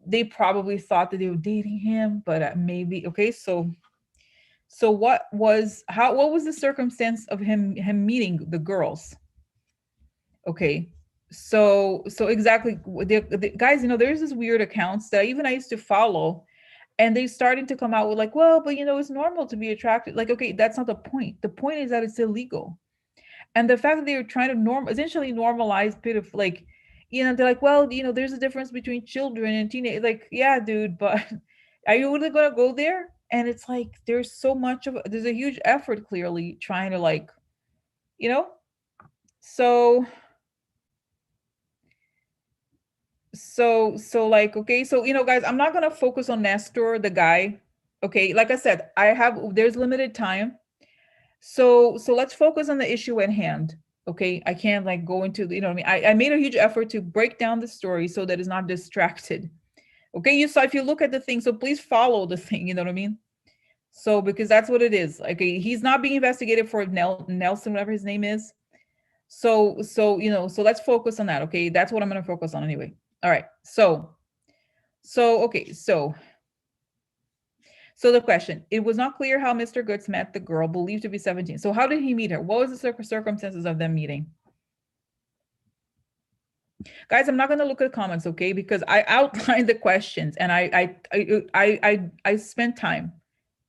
they probably thought that they were dating him, but maybe okay. So what was the circumstance of him meeting the girls? Okay, so exactly, the guys, you know, there's this weird accounts that even I used to follow, And they're starting to come out with like, well, but it's normal to be attracted. Like, okay, that's not the point. The point is that it's illegal. And the fact that they're trying to essentially normalize bit of like, they're like, well, there's a difference between children and teenage. Like, yeah, dude, but are you really gonna go there? And it's like there's a huge effort clearly trying to like, you know, so like, okay, so guys, I'm not gonna focus on Nestor, the guy. Okay, like I said, there's limited time. So let's focus on the issue at hand. Okay, I can't like go into the, what I mean. I made a huge effort to break down the story so that it's not distracted. Okay, you saw, if you look at the thing, so please follow the thing, you know what I mean? So because that's what it is. Okay, he's not being investigated for Nelson, whatever his name is. So let's focus on that. Okay, that's what I'm going to focus on anyway. All right. Okay, so the question, it was not clear how Mr. Gaetz met the girl believed to be 17. So how did he meet her? What was the circumstances of them meeting? Guys, I'm not going to look at comments, okay? Because I outlined the questions and I spent time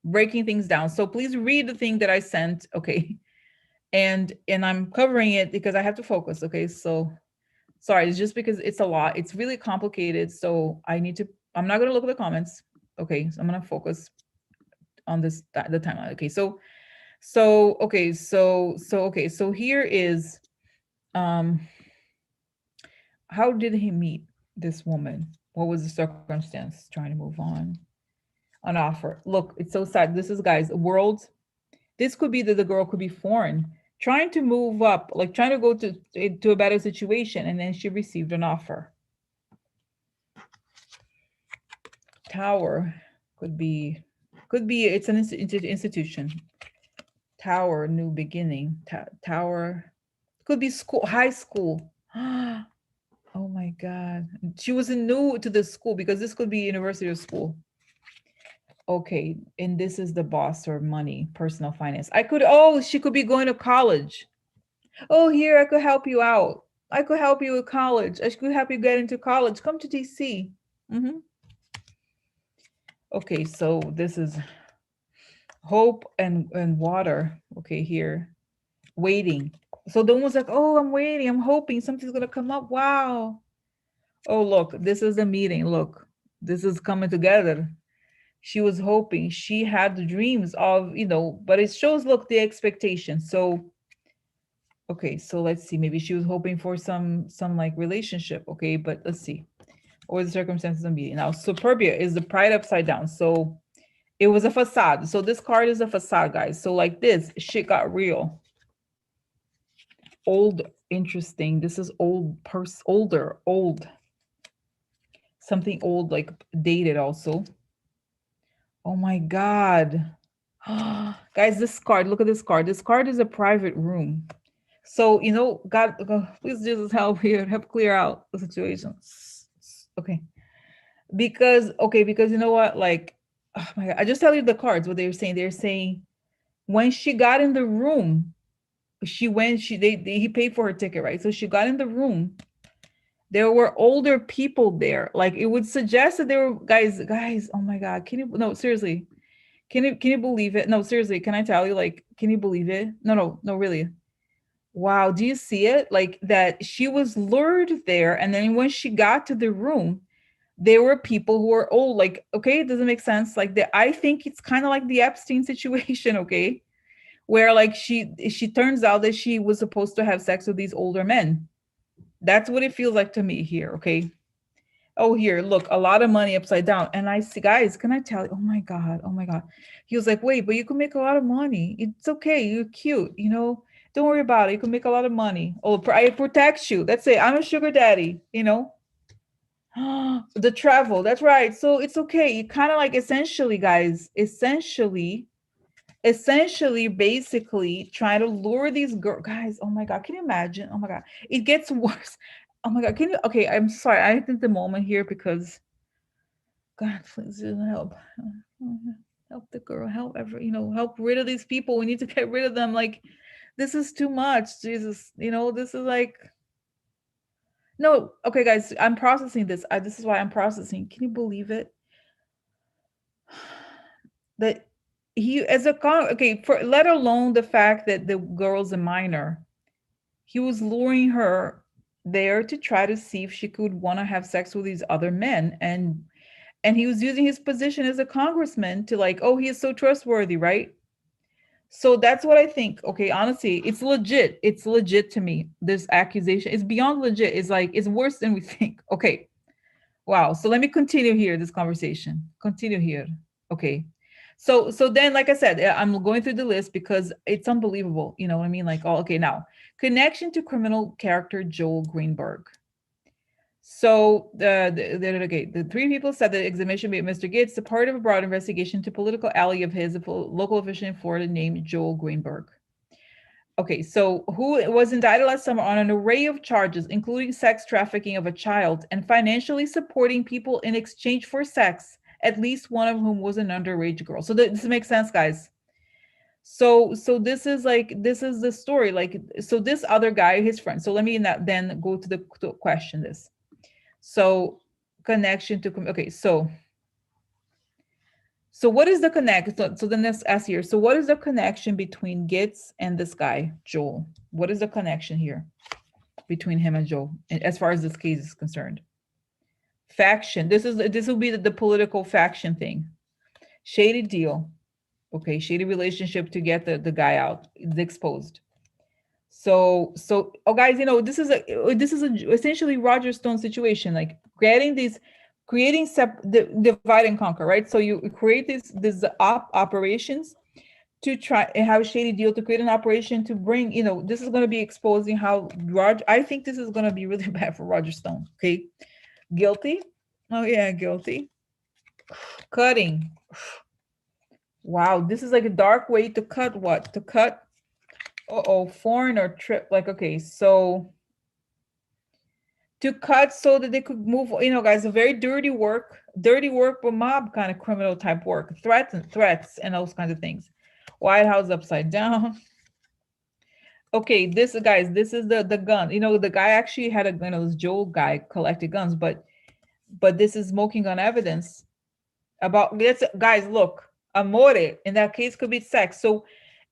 breaking things down. So please read the thing that I sent, okay? And I'm covering it because I have to focus, okay? So sorry, it's just because it's a lot. It's really complicated. So I'm not going to look at the comments. Okay, so I'm going to focus on the timeline. Okay, so here is how did he meet this woman? What was the circumstance? Trying to move on. An offer. Look, it's so sad. This is, guys, world. This could be that the girl could be foreign, trying to move up, like trying to go to a better situation, and then she received an offer. Tower could be it's an institution. Tower, new beginning. Tower could be school, high school. Oh my God. She wasn't new to the school because this could be university or school. Okay, and this is the boss or money, personal finance. She could be going to college. Oh, here, I could help you out. I could help you with college. I could help you get into college. Come to DC. Okay, so this is hope and water. Okay, here, waiting. So the one was like, oh, I'm waiting. I'm hoping something's going to come up. Wow. Oh, look, this is the meeting. Look, this is coming together. She was hoping, she had the dreams of, but it shows, look, the expectation. So, okay, so let's see, maybe she was hoping for some like relationship. Okay, but let's see, or the circumstances of meeting. Now, Superbia is the pride upside down. So it was a facade. So this card is a facade, guys. So like this, shit got real. Old, interesting. This is older, old. Something old, like dated also. Oh my God. Guys, this card, look at this card. This card is a private room. So, God, please Jesus help here, help clear out the situation. Okay. Because you know what? Like, oh my God, I just tell you the cards, what they were saying. They're saying when she got in the room, he paid for her ticket, right? So she got in the room. There were older people there. Like, it would suggest that there were guys, oh my God. No, seriously. Can you believe it? No, seriously, can I tell you, like, can you believe it? No, really. Wow, do you see it? Like, that she was lured there, and then when she got to the room, there were people who were old. Like, okay, it doesn't make sense. Like, I think it's kind of like the Epstein situation, okay? Where like she turns out that she was supposed to have sex with these older men. That's what it feels like to me here, okay? Oh, here, look, a lot of money upside down. And I see, guys, can I tell you? Oh my God. He was like, wait, but you can make a lot of money. It's okay. You're cute. Don't worry about it. You can make a lot of money. Oh, I protect you. That's it. I'm a sugar daddy, The travel. That's right. So it's okay. You kind of like essentially, guys, basically trying to lure these girls. Guys, oh my God. Can you imagine? Oh my God. It gets worse. Oh my God. Okay, I'm sorry. I think the moment here because God, please help. Help the girl. Help rid of these people. We need to get rid of them. Like, this is too much. Jesus. This is like, no. Okay, guys, I'm processing this. This is why I'm processing. Can you believe it? that he as a okay, for let alone the fact that the girl's a minor, he was luring her there to try to see if she could want to have sex with these other men, and he was using his position as a congressman to like, oh, he is so trustworthy, right? So that's what I think. Okay, honestly, it's legit. It's legit to me. This accusation is beyond legit. It's like it's worse than we think. Okay. Wow. So let me continue here this conversation. Continue here. Okay. So then like I said, I'm going through the list because it's unbelievable. You know what I mean? Like, oh, okay, now connection to criminal character Joel Greenberg. So the three people said that examination made Mr. Gaetz a part of a broad investigation to political ally of his, a local official in Florida named Joel Greenberg. Okay, so who was indicted last summer on an array of charges, including sex trafficking of a child and financially supporting people in exchange for sex, at least one of whom was an underage girl. So this makes sense, guys. So this is like this is the story. Like so, this other guy, his friend. So let me then go to the to question this. So connection to okay. So what is the connect? So then let's ask here. So what is the connection between Gaetz and this guy, Joel? What is the connection here between him and Joel, as far as this case is concerned? Faction. This will be the political faction thing. Shady deal. Okay, shady relationship to get the guy out. It's exposed. So oh guys, this is essentially Roger Stone situation, like creating divide and conquer, right? So you create these operations to try and have a shady deal to create an operation to bring, this is going to be exposing how Roger, I think this is going to be really bad for Roger Stone. Okay, guilty. Oh yeah, guilty. Cutting. Wow, this is like a dark way to cut what? To cut foreign or trip. Like, okay, so to cut so that they could move, guys, a very dirty work, but mob kind of criminal type work, threats and those kinds of things. White House upside down. Okay, this this is the gun. The guy actually had this Joel guy collected guns, but this is smoking gun evidence about this. Guys, look, amore in that case could be sex. So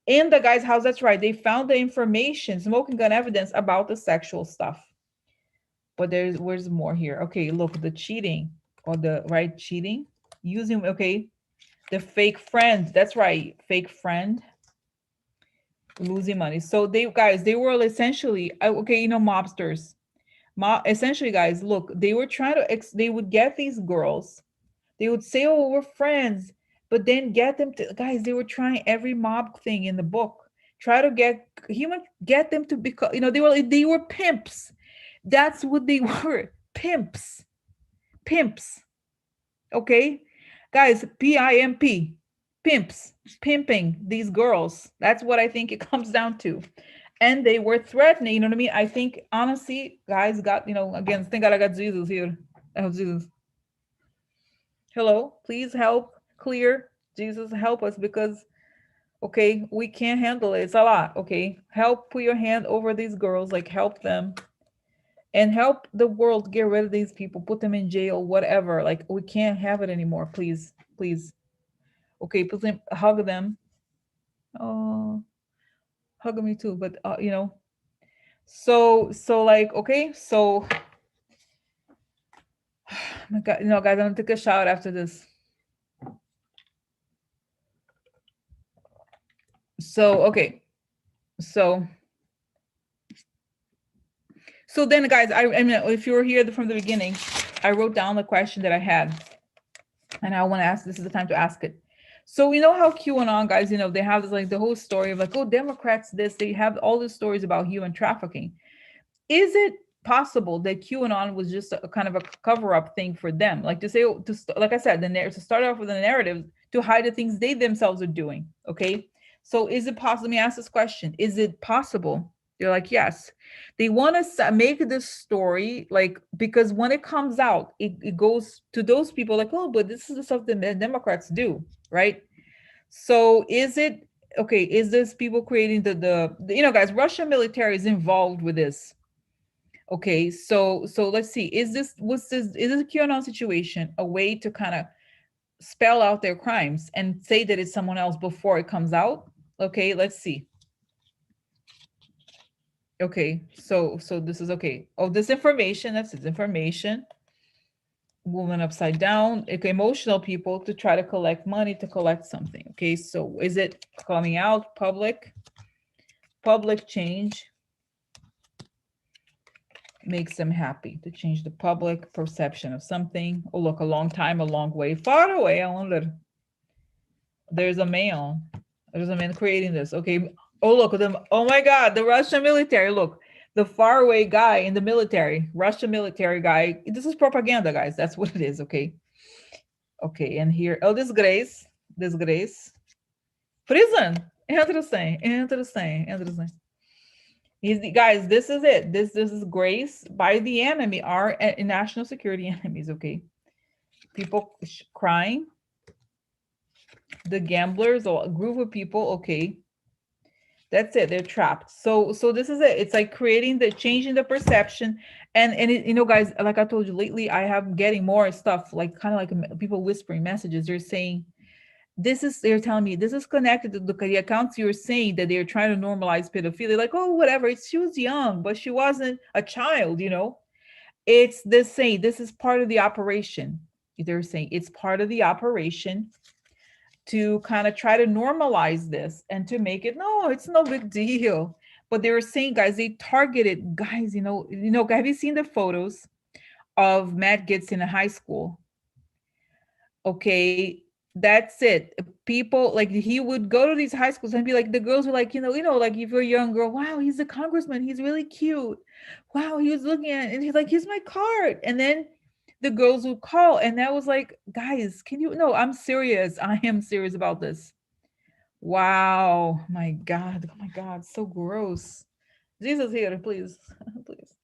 in the guy's house, that's right, they found the information, smoking gun evidence about the sexual stuff. But where's more here? Okay, look, the cheating or cheating using, okay, the fake friend. That's right, fake friend losing money. So they were essentially okay, mobsters. Essentially, guys, look, they were trying to they would get these girls. They would say, "Oh, we're friends," but then get them to guys. They were trying every mob thing in the book. Try to get them to become. They were pimps. That's what they were. Pimps. Okay, guys, PIMP. Pimps. Pimping these girls. That's what I think it comes down to. And they were threatening, you know what I mean? I think honestly, guys got, again, thank God I got Jesus here. I have Jesus. Hello, please help clear. Jesus, help us because, okay, we can't handle it. It's a lot, okay? Help, put your hand over these girls, like help them. And help the world get rid of these people, put them in jail, whatever. Like, we can't have it anymore, please, please. Okay, please hug them. Oh, hug me too, but, So like, okay, so, oh my God, guys, I'm gonna take a shower after this. So, okay, so then, guys, I mean, if you were here from the beginning, I wrote down the question that I had, and I want to ask. This is the time to ask it. So how QAnon guys, they have this like the whole story of like, oh, Democrats, this, they have all these stories about human trafficking. Is it possible that QAnon was just a kind of a cover-up thing for them, like to say, like I said, to start off with a narrative to hide the things they themselves are doing? Okay, so is it possible? Let me ask this question: is it possible? They're like, yes. They want to make this story like, because when it comes out, it goes to those people like, oh, but this is the stuff that Democrats do, right? So is it okay? Is this people creating the guys? Russian military is involved with this. Okay, so let's see. Is this a QAnon situation a way to kind of spell out their crimes and say that it's someone else before it comes out. Okay, let's see. Okay, so this is okay. Oh, this information, that's its information. Woman upside down, okay, emotional people to try to collect money to collect something. Okay, so is it coming out public change makes them happy, to change the public perception of something. Oh, look, a long time, a long way, far away. I wonder. There's a man creating this. Okay. Oh, look, oh my God, the Russian military. Look, the faraway guy in the military, Russian military guy. This is propaganda, guys. That's what it is. Okay. Okay. And here, oh, disgrace. Prison. Interesting. Guys, this is it. This is grace by the enemy, our national security enemies. Okay. People crying. The gamblers, or a group of people. Okay. That's it. They're trapped. So this is it. It's like changing the perception. And it, guys, like I told you lately, I have getting more stuff, like kind of like people whispering messages. They're saying, they're telling me this is connected to the accounts you're saying that they're trying to normalize pedophilia. Like, oh, whatever. She was young, but she wasn't a child, It's this saying, this is part of the operation. They're saying it's part of the operation to kind of try to normalize this and to make it, no, it's no big deal. But they were saying, guys, they targeted guys, have you seen the photos of Matt Gaetz in a high school? Okay, that's it. People, like, he would go to these high schools and be like, the girls were like, like, if you're a young girl, wow, he's a congressman, he's really cute. Wow, he was looking at it and he's like, here's my card. And then the girls would call, and that was like, guys, I'm serious. I am serious about this. Wow, my God. Oh my God, so gross. Jesus, here, please. Please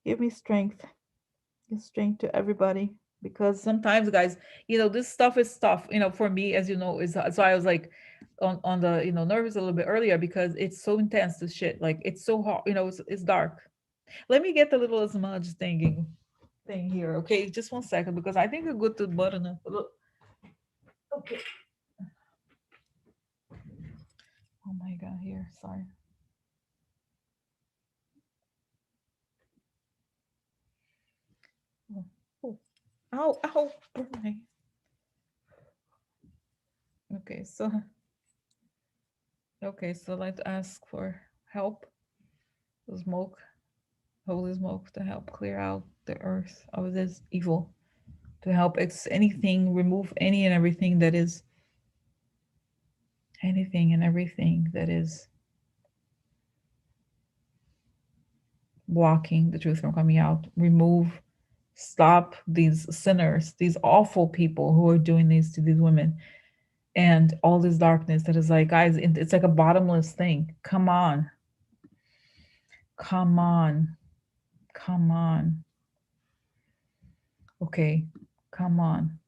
give me strength. Give strength to everybody, because sometimes, guys, this stuff is tough, for me, as you know, is so I was like on the nervous a little bit earlier, because it's so intense, this shit. Like, it's so hard, it's dark. Let me get the little smudge thing here. Okay, just 1 second, because I think it's good to button up. Look. Okay. Oh my God, here, sorry. Oh, ow, burn. Okay, so let's ask for help. Smoke, holy smoke, to help clear out the earth of this evil, to help remove any and everything that is blocking the truth from coming out. Stop these sinners, these awful people who are doing this to these women, and all this darkness that is like, guys, it's like a bottomless thing. Come on. Okay, come on.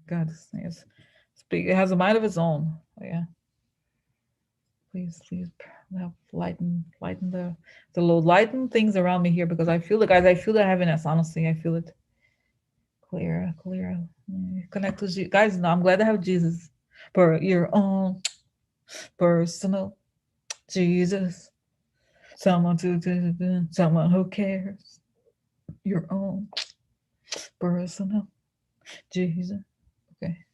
God, this thing is speak. It has a mind of its own. Oh, yeah. Please help lighten the load, lighten things around me here, because I feel it, guys. I feel the heaviness. Honestly, I feel it. Clear. Connect with you, guys. No, I'm glad to have Jesus for your own personal Jesus. Someone who cares. Your own personal Jesus. Okay.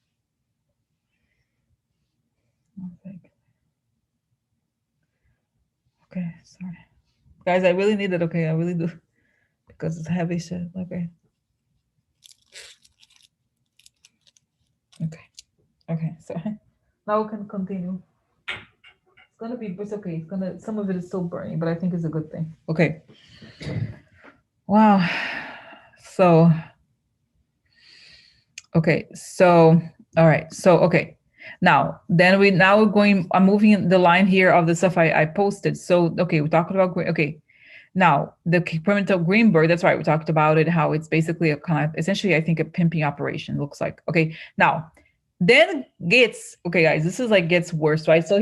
Okay, sorry. Guys, I really need it. Okay, I really do. Because it's heavy shit. Okay. Okay, so now we can continue. It's okay. Some of it is still burning, but I think it's a good thing. Okay. Wow. So, okay. So, all right. So, okay. I'm moving the line here of the stuff I posted. So, okay, we talked about, okay. Now, the experimental Greenberg, that's right. We talked about it, how it's basically a kind of, essentially, I think, a pimping operation looks like. Okay. Now, then Gaetz, okay, guys, this is like gets worse, right? So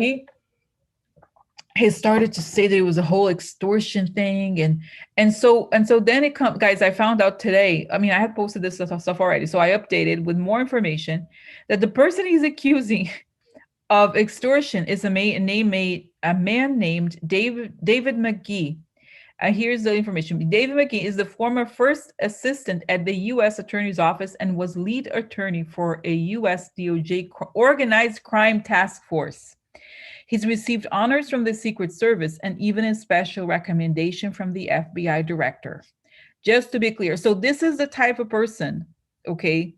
he started to say that it was a whole extortion thing, and so then it comes, guys. I found out today. I mean, I had posted this stuff already, so I updated with more information that the person he's accusing of extortion is a man named David McGee. Here's the information. David McGee is the former first assistant at the U.S. Attorney's Office and was lead attorney for a U.S. DOJ organized crime task force. He's received honors from the Secret Service and even a special recommendation from the FBI director. Just to be clear. So this is the type of person, okay?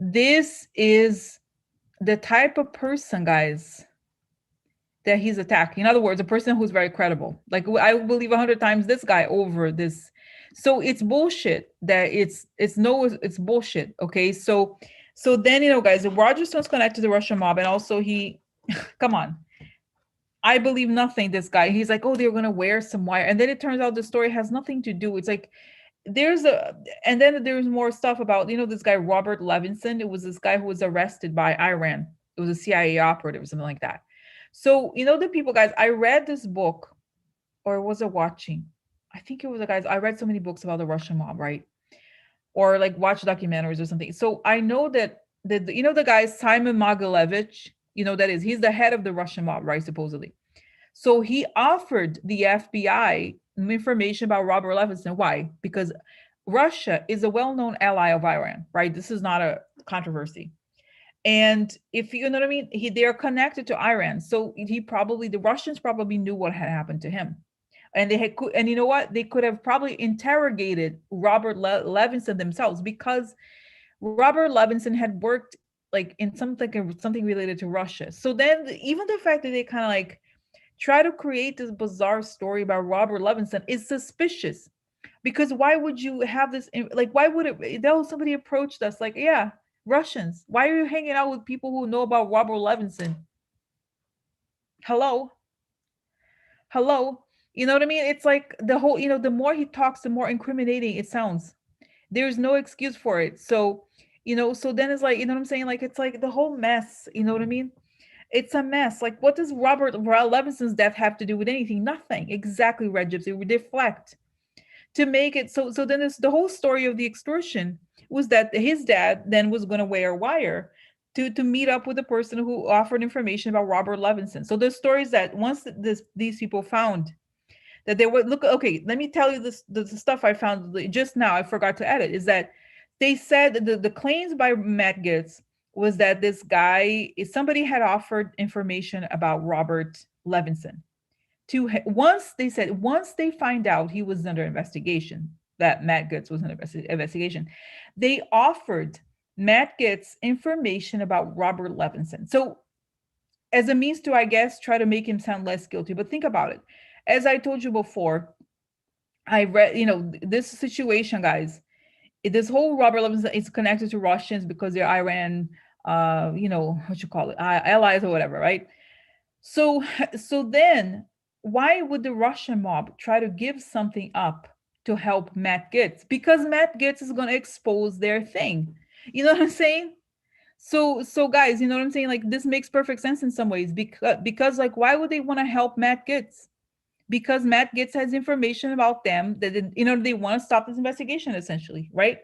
This is the type of person, guys, that he's attacking. In other words, a person who's very credible. Like I believe 100 times this guy over this. So it's bullshit that it's bullshit. Okay. So then, guys, Roger Stone's connected to the Russian mob, and also he come on. I believe nothing, this guy. He's like, oh, they're gonna wear some wire. And then it turns out the story has nothing to do. It's like and then there's more stuff about, this guy, Robert Levinson. It was this guy who was arrested by Iran. It was a CIA operative or something like that. So, the people, guys, I read this book, or was it watching? I think it was, guys, I read so many books about the Russian mob, right? Or like watch documentaries or something. So I know that the guy Simon Mogilevich, he's the head of the Russian mob, right? Supposedly. So he offered the FBI information about Robert Levinson. Why? Because Russia is a well-known ally of Iran, right? This is not a controversy. And if you know what I mean, they are connected to Iran. So the Russians probably knew what had happened to him. And and you know what? They could have probably interrogated Robert Levinson themselves, because Robert Levinson had worked like in something related to Russia. So then even the fact that they kind of like try to create this bizarre story about Robert Levinson is suspicious, because why would you have this? Like, why would somebody approached us like, yeah, Russians, why are you hanging out with people who know about Robert Levinson? Hello? Hello? You know what I mean? It's like the whole, the more he talks, the more incriminating it sounds. There's no excuse for it. So, so then it's like, you know what I'm saying? Like, it's like the whole mess, you know what I mean? It's a mess. Like, what does Robert Levinson's death have to do with anything? Nothing. Exactly, Red Gypsy. We deflect to make it so. So then the whole story of the extortion was that his dad then was going to wear a wire to meet up with the person who offered information about Robert Levinson. So the story is that once these people found that they were okay, let me tell you this, the stuff I found just now, I forgot to edit, is that they said the claims by Matt Gaetz was that this guy, somebody had offered information about Robert Levinson once they find out he was under investigation, that Matt Gaetz was under investigation, they offered Matt Gaetz information about Robert Levinson. So as a means to, I guess, try to make him sound less guilty. But think about it. As I told you before, I read, this situation, guys, this whole Robert Levinson is connected to Russians because they're Iran, what you call it, allies or whatever, right? So then why would the Russian mob try to give something up to help Matt Gaetz? Because Matt Gaetz is going to expose their thing. You know what I'm saying? So guys, you know what I'm saying? Like, this makes perfect sense in some ways, because like, why would they want to help Matt Gaetz? Because Matt Gaetz has information about them that, they want to stop this investigation, essentially, right?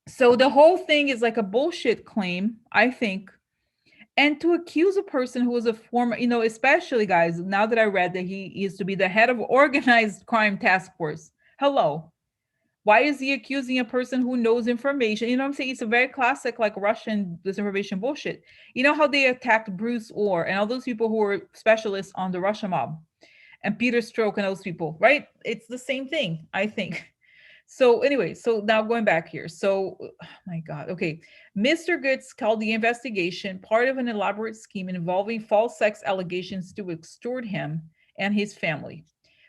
So the whole thing is like a bullshit claim, I think. And to accuse a person who was a former, especially, guys, now that I read that he used to be the head of organized crime task force. Hello. Why is he accusing a person who knows information? You know what I'm saying? It's a very classic, like, Russian disinformation bullshit. You know how they attacked Bruce Orr and all those people who were specialists on the Russian mob, and Peter Strzok and those people, right? It's the same thing, I think. So anyway, so now going back here. So, oh my God. Okay. Mr. Gaetz called the investigation part of an elaborate scheme involving false sex allegations to extort him and his family.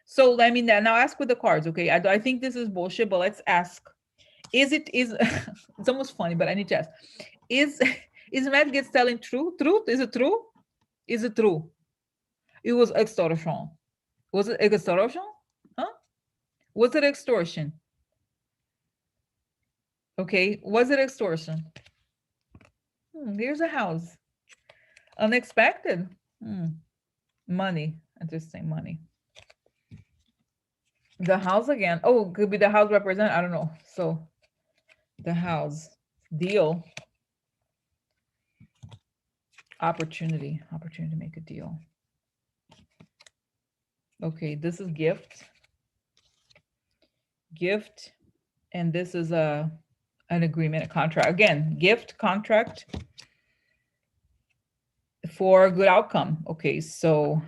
So let me now ask with the cards. Okay. I think this is bullshit, but let's ask. Is it's almost funny, but I need to ask. Is Matt Gaetz telling truth? Is it true? Is it true? It was extortion. Was it extortion? Huh? Was it extortion? Okay, was it extortion? Here's a house. Unexpected. Money. Interesting. Money. The house again. Oh, could be the house represent. I don't know. So the house deal. Opportunity. Opportunity to make a deal. Okay, this is gift. Gift. And this is an agreement, a contract. Again, gift, contract for a good outcome. Okay, so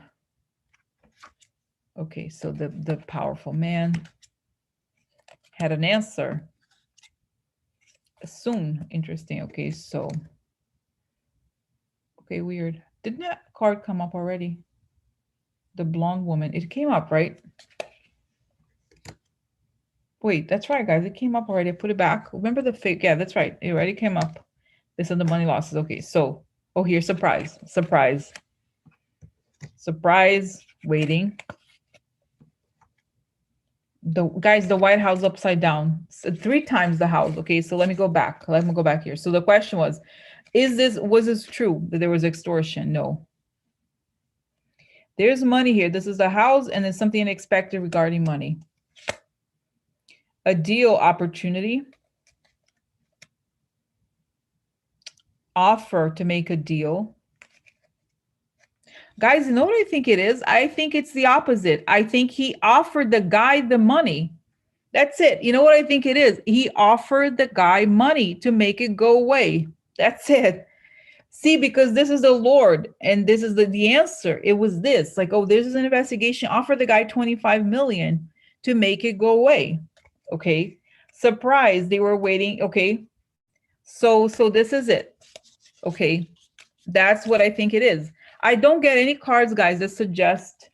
the powerful man had an answer soon. Interesting. Okay, so okay, weird. Didn't that card come up already? The blonde woman. It came up, right? Wait, that's right, guys. It came up already. I put it back. Remember the fake? Yeah, that's right. It already came up. This is the money losses. Okay, so here, surprise, surprise, surprise. Waiting. The guys, the White House upside down. So 3 times the house. Okay, so let me go back. Let me go back here. So the question was was this true that there was extortion? No. There's money here. This is the house, and then something unexpected regarding money. A deal opportunity. Offer to make a deal. Guys, you know what I think it is? I think it's the opposite. I think he offered the guy the money. That's it. You know what I think it is? He offered the guy money to make it go away. That's it. See, because this is the Lord and this is the answer. It was this like, oh, this is an investigation. Offer the guy 25 million to make it go away. Okay. Surprise. They were waiting. Okay. So this is it. Okay. That's what I think it is. I don't get any cards, guys, that suggest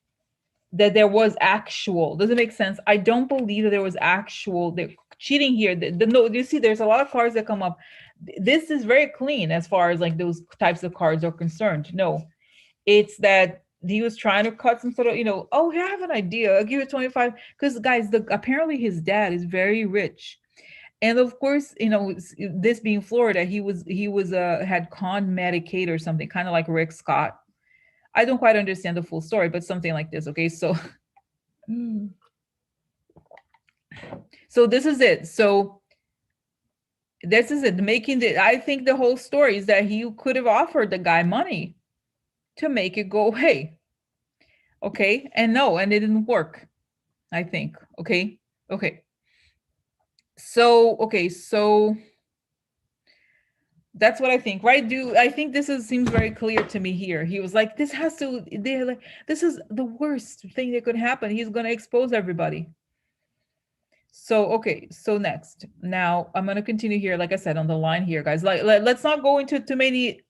that there was actual. Does it make sense? I don't believe that there was actual cheating here. No, you see, there's a lot of cards that come up. This is very clean as far as like those types of cards are concerned. No, it's that he was trying to cut some sort of, oh, here, I have an idea. I'll give you 25. Because guys, apparently his dad is very rich. And of course, this being Florida, he was had con Medicaid or something, kind of like Rick Scott. I don't quite understand the full story, but something like this. Okay, so this is it. So this is it. I think the whole story is that he could have offered the guy money to make it go away. Okay, and it didn't work. I think. Okay. So that's what I think, right? I think seems very clear to me here. He was like, this is the worst thing that could happen. He's going to expose everybody. So, so next, now I'm going to continue here. Like I said, on the line here, guys, let's not go into too many,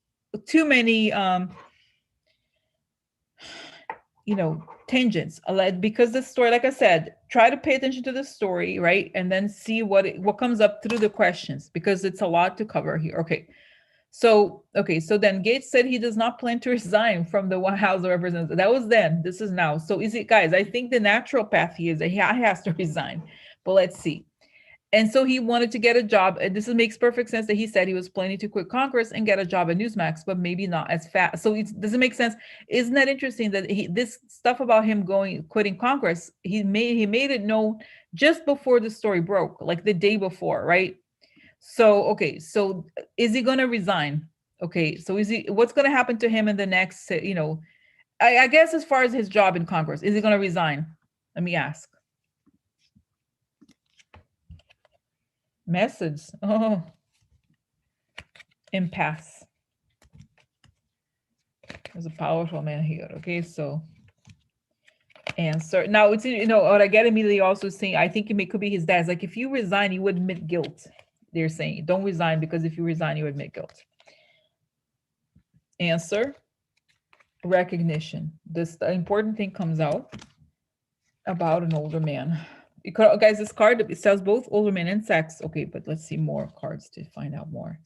tangents, because the story, like I said, try to pay attention to the story, right? And then see what comes up through the questions, because it's a lot to cover here. Okay. So then Gaetz said he does not plan to resign from the White House of Representatives. That was then. This is now. So is it, guys? I think the natural path here is that he has to resign. But let's see. And so he wanted to get a job. And this makes perfect sense that he said he was planning to quit Congress and get a job at Newsmax, but maybe not as fast. So does it make sense? Isn't that interesting that this stuff about him quitting Congress, he made it known just before the story broke, like the day before, right? So, so is he going to resign? Okay, so what's going to happen to him in the next, I guess as far as his job in Congress, is he going to resign? Let me ask. Message. Oh, impasse. There's a powerful man here. Okay, so answer. Now it's, what I get immediately also saying, I think it could be his dad's. Like, if you resign, you would admit guilt. They're saying don't resign, because if you resign, you admit guilt. Answer. Recognition. The important thing comes out about an older man. Guys, this card says both older men and sex. Okay, but let's see more cards to find out more.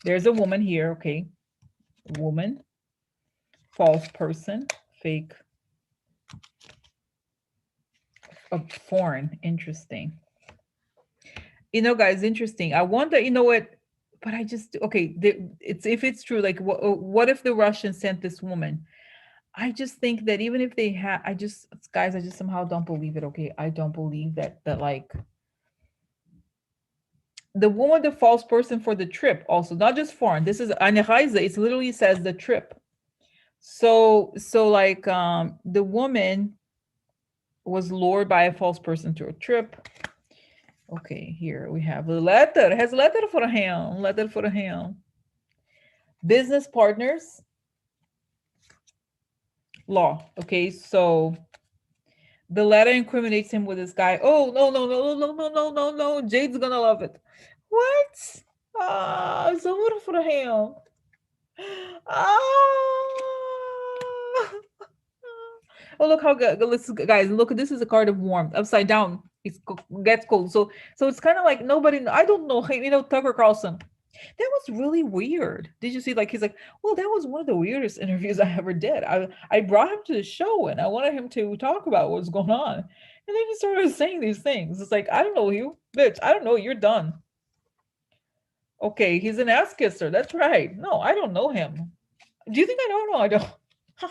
There's a woman here. Okay, woman, false person, fake, foreign. Interesting. Guys, interesting. I wonder, what, but I just, if it's true, like, what if the Russians sent this woman? I just think that even if they have, guys, I just somehow don't believe it. Okay, I don't believe that like the woman, the false person for the trip, also not just foreign. This is eine Reise. It literally says the trip. So like the woman was lured by a false person to a trip. Okay, here we have a letter. It has a letter for him. Letter for him. Business partners. Law. Okay, so the letter incriminates him with this guy. Oh no no no no no no no no! Jade's gonna love it. What? Ah, so what for him? Ah. Oh, look how good. Listen, guys, look, this is a card of warmth. Upside down, it gets cold. So it's kind of like nobody, I don't know, Tucker Carlson. That was really weird. Did you see? Like, he's like, well, that was one of the weirdest interviews I ever did. I brought him to the show and I wanted him to talk about what's going on. And then he started saying these things. It's like, I don't know you, bitch. I don't know. You're done. Okay, he's an ass kisser. That's right. No, I don't know him. Do you think I know? No, I don't. Huh.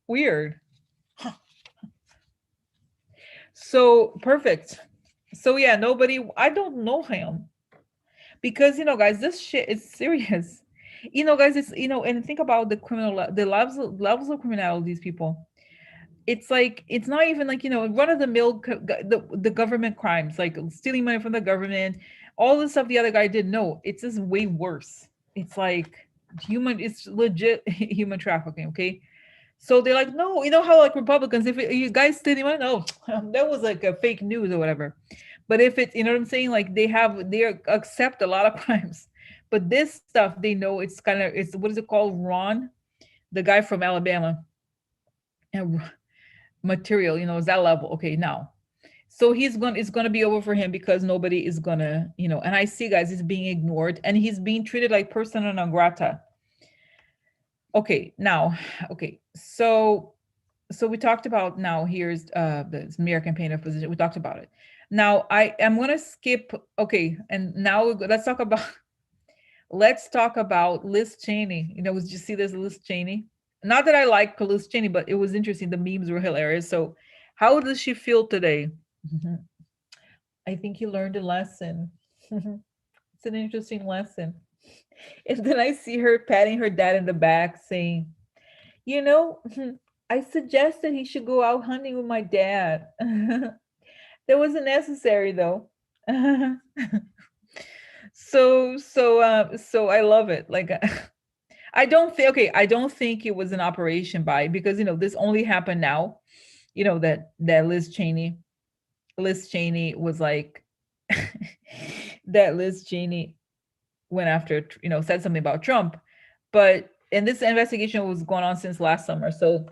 Weird. Huh. So perfect. So yeah, nobody, I don't know him. Because guys, this shit is serious. Guys, it's and think about the the levels of criminality, these people. It's like, it's not even like, run of the mill, the government crimes, like stealing money from the government, all the stuff the other guy did. No, it's just way worse. It's like it's legit human trafficking. Okay. So they're like, no, how like Republicans, if you guys stealing money, no, that was like a fake news or whatever. But if it's, what I'm saying, like they accept a lot of crimes, but this stuff, they know it's kind of, it's, what is it called? Ron, the guy from Alabama, and material, is that level. Okay, now, so it's going to be over for him because nobody is going to, and I see, guys, he's being ignored and he's being treated like persona non grata. Okay, now, okay, so we talked about, now here's the smear campaign of position. We talked about it. Now I am going to skip. Okay, and now let's talk about Liz Cheney. Did you see this Liz Cheney? Not that I like Liz Cheney, but it was interesting. The memes were hilarious. So how does she feel today? I think he learned a lesson. It's an interesting lesson. And then I see her patting her dad in the back saying, I suggested he should go out hunting with my dad. That wasn't necessary though. So I love it. Like I don't think it was an operation by, because this only happened now. That Liz Cheney was like that Liz Cheney went after, said something about Trump. But and this investigation was going on since last summer. So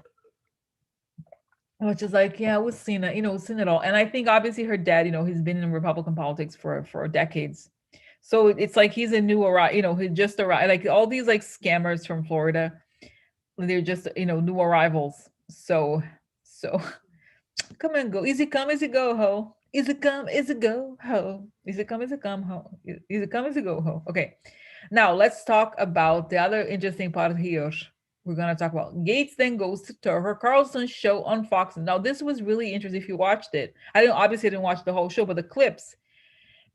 which is like, yeah, we've seen it, we've seen it all. And I think obviously her dad, he's been in Republican politics for decades. So it's like he's a new arrival, he just arrived. Like all these like scammers from Florida, they're just, new arrivals. So come and go. Easy come, easy go, ho. Easy come, easy go, ho. Easy come, ho. Easy come, easy go, ho. Okay. Now let's talk about the other interesting part here. We're going to talk about Gaetz then goes to Tucker Carlson's show on Fox. Now, this was really interesting if you watched it. I didn't watch the whole show, but the clips.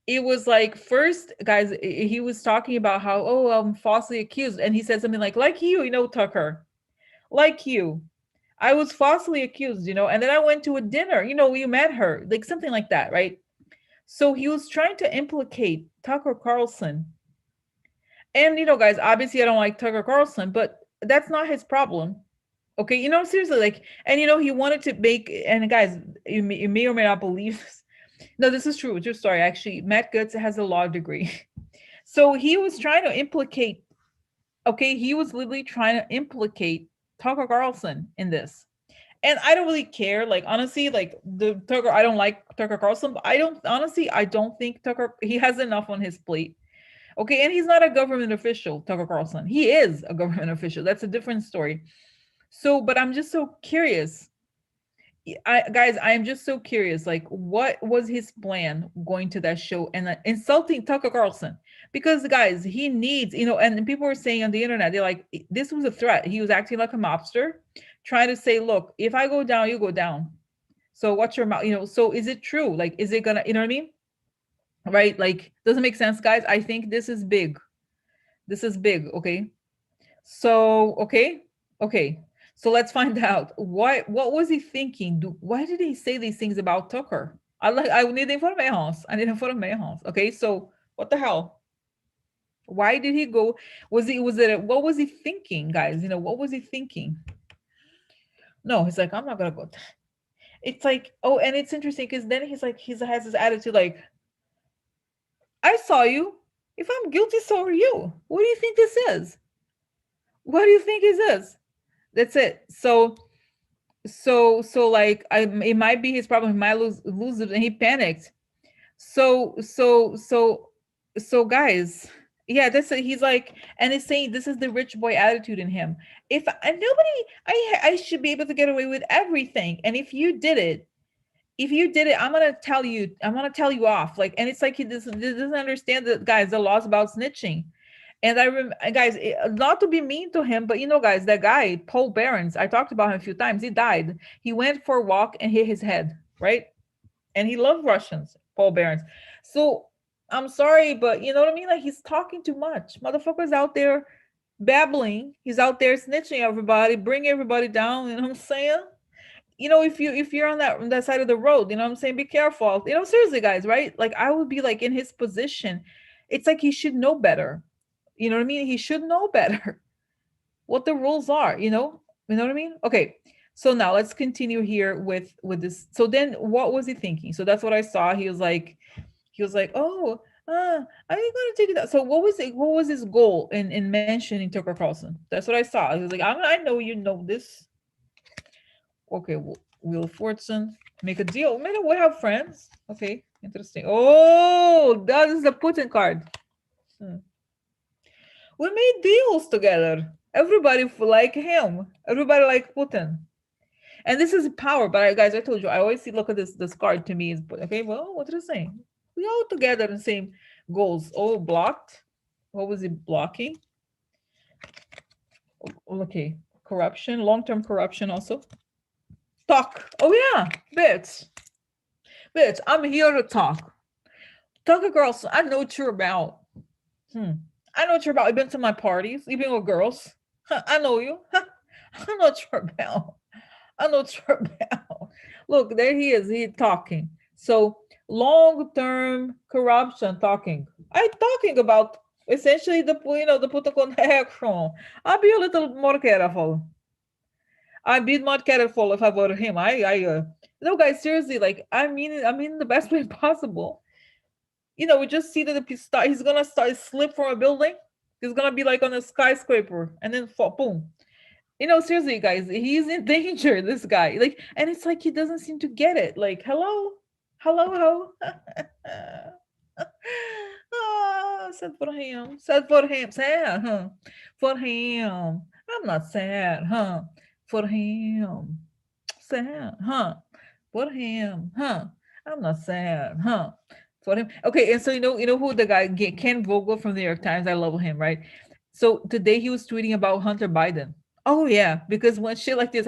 It was like, first, guys, he was talking about how, I'm falsely accused. And he said something like you, Tucker, like you. I was falsely accused, and then I went to a dinner, you met her, like something like that, right? So he was trying to implicate Tucker Carlson. And, guys, obviously I don't like Tucker Carlson, but that's not his problem. Okay, seriously, like, and he wanted to make, and guys, you may or may not believe this. No, this is true. True story. Actually, Matt Gaetz has a law degree. So he was trying to implicate, he was literally trying to implicate Tucker Carlson in this. And I don't really care. Like, honestly, like I don't like Tucker Carlson, but I don't think he has enough on his plate. Okay, and he's not a government official, Tucker Carlson. He is a government official. That's a different story. So, but I'm just so curious. Guys, I am just so curious. Like, what was his plan going to that show and insulting Tucker Carlson? Because, guys, he needs, and people were saying on the internet, they're like, this was a threat. He was acting like a mobster, trying to say, look, if I go down, you go down. So what's your mouth? So is it true? Like, is it gonna, you know what I mean? Right? Like, doesn't make sense, guys. I think this is big. This is big. Okay. So, okay. So let's find out what was he thinking? Why did he say these things about Tucker? I need informations. I need informations. Okay. So what the hell? Why did he go? What was he thinking, guys? What was he thinking? No, he's like, I'm not gonna go. It's like, oh, and it's interesting because then he's like, he has this attitude like, I saw you. If I'm guilty, so are you. What do you think this is? What do you think is this? That's it. So like, it might be his problem. He might lose it, and he panicked. So guys, yeah, that's it. He's like, and he's saying this is the rich boy attitude in him. If and nobody, I should be able to get away with everything. And if you did it, I'm gonna tell you off. Like, and it's like he doesn't understand that, guys, the law's about snitching. And guys, not to be mean to him, but guys, that guy, Paul Behrens, I talked about him a few times. He died. He went for a walk and hit his head, right? And he loved Russians, Paul Behrens. So I'm sorry, but you know what I mean? Like, he's talking too much. Motherfucker's out there babbling. He's out there snitching everybody, bring everybody down. You know what I'm saying? If you're on that side of the road, you know what I'm saying? Be careful. Seriously, guys, right? Like, I would be like in his position. It's like he should know better. You know what I mean? He should know better what the rules are, you know what I mean? Okay. So now let's continue here with this. So then what was he thinking? So that's what I saw. He was like, oh, I ain't gonna take it out. So what was his goal in mentioning Tucker Carlson? That's what I saw. He was like, I know you know this. Okay, Wheel of Fortune, make a deal. Maybe we have friends. Okay, interesting. Oh, that is the Putin card. We made deals together. Everybody like him. Everybody like Putin. And this is power. But guys, I told you, I always look at this card. To me is okay. Well, what are you saying? We all together in the same goals. Oh, blocked. What was he blocking? Okay, corruption, long-term corruption also. Talk. Oh yeah, bitch. I'm here to talk. Tucker Carlson, I know what you're about. I know what you're about. You've been to my parties. You've been with girls. I know you. I know what you're about. I know what you're about. Look, there he is. He's talking. So long-term corruption talking. I'm talking about essentially the Putin connection. I'll be a little more careful. I'd be more careful if I were him. No, guys, seriously, like, I mean the best way possible. We just see that he's gonna slip from a building. He's gonna be like on a skyscraper and then fall, boom. Seriously, guys, he's in danger. This guy, like, and it's like he doesn't seem to get it. Like, hello. Sad for him. Sad, huh? For him. I'm not sad, huh? For him. Sad, huh? For him, huh? I'm not sad, huh? For him. Okay, and so you know who the guy, Ken Vogel from the New York Times. I love him, right? So today he was tweeting about Hunter Biden. Oh yeah, because when shit like this,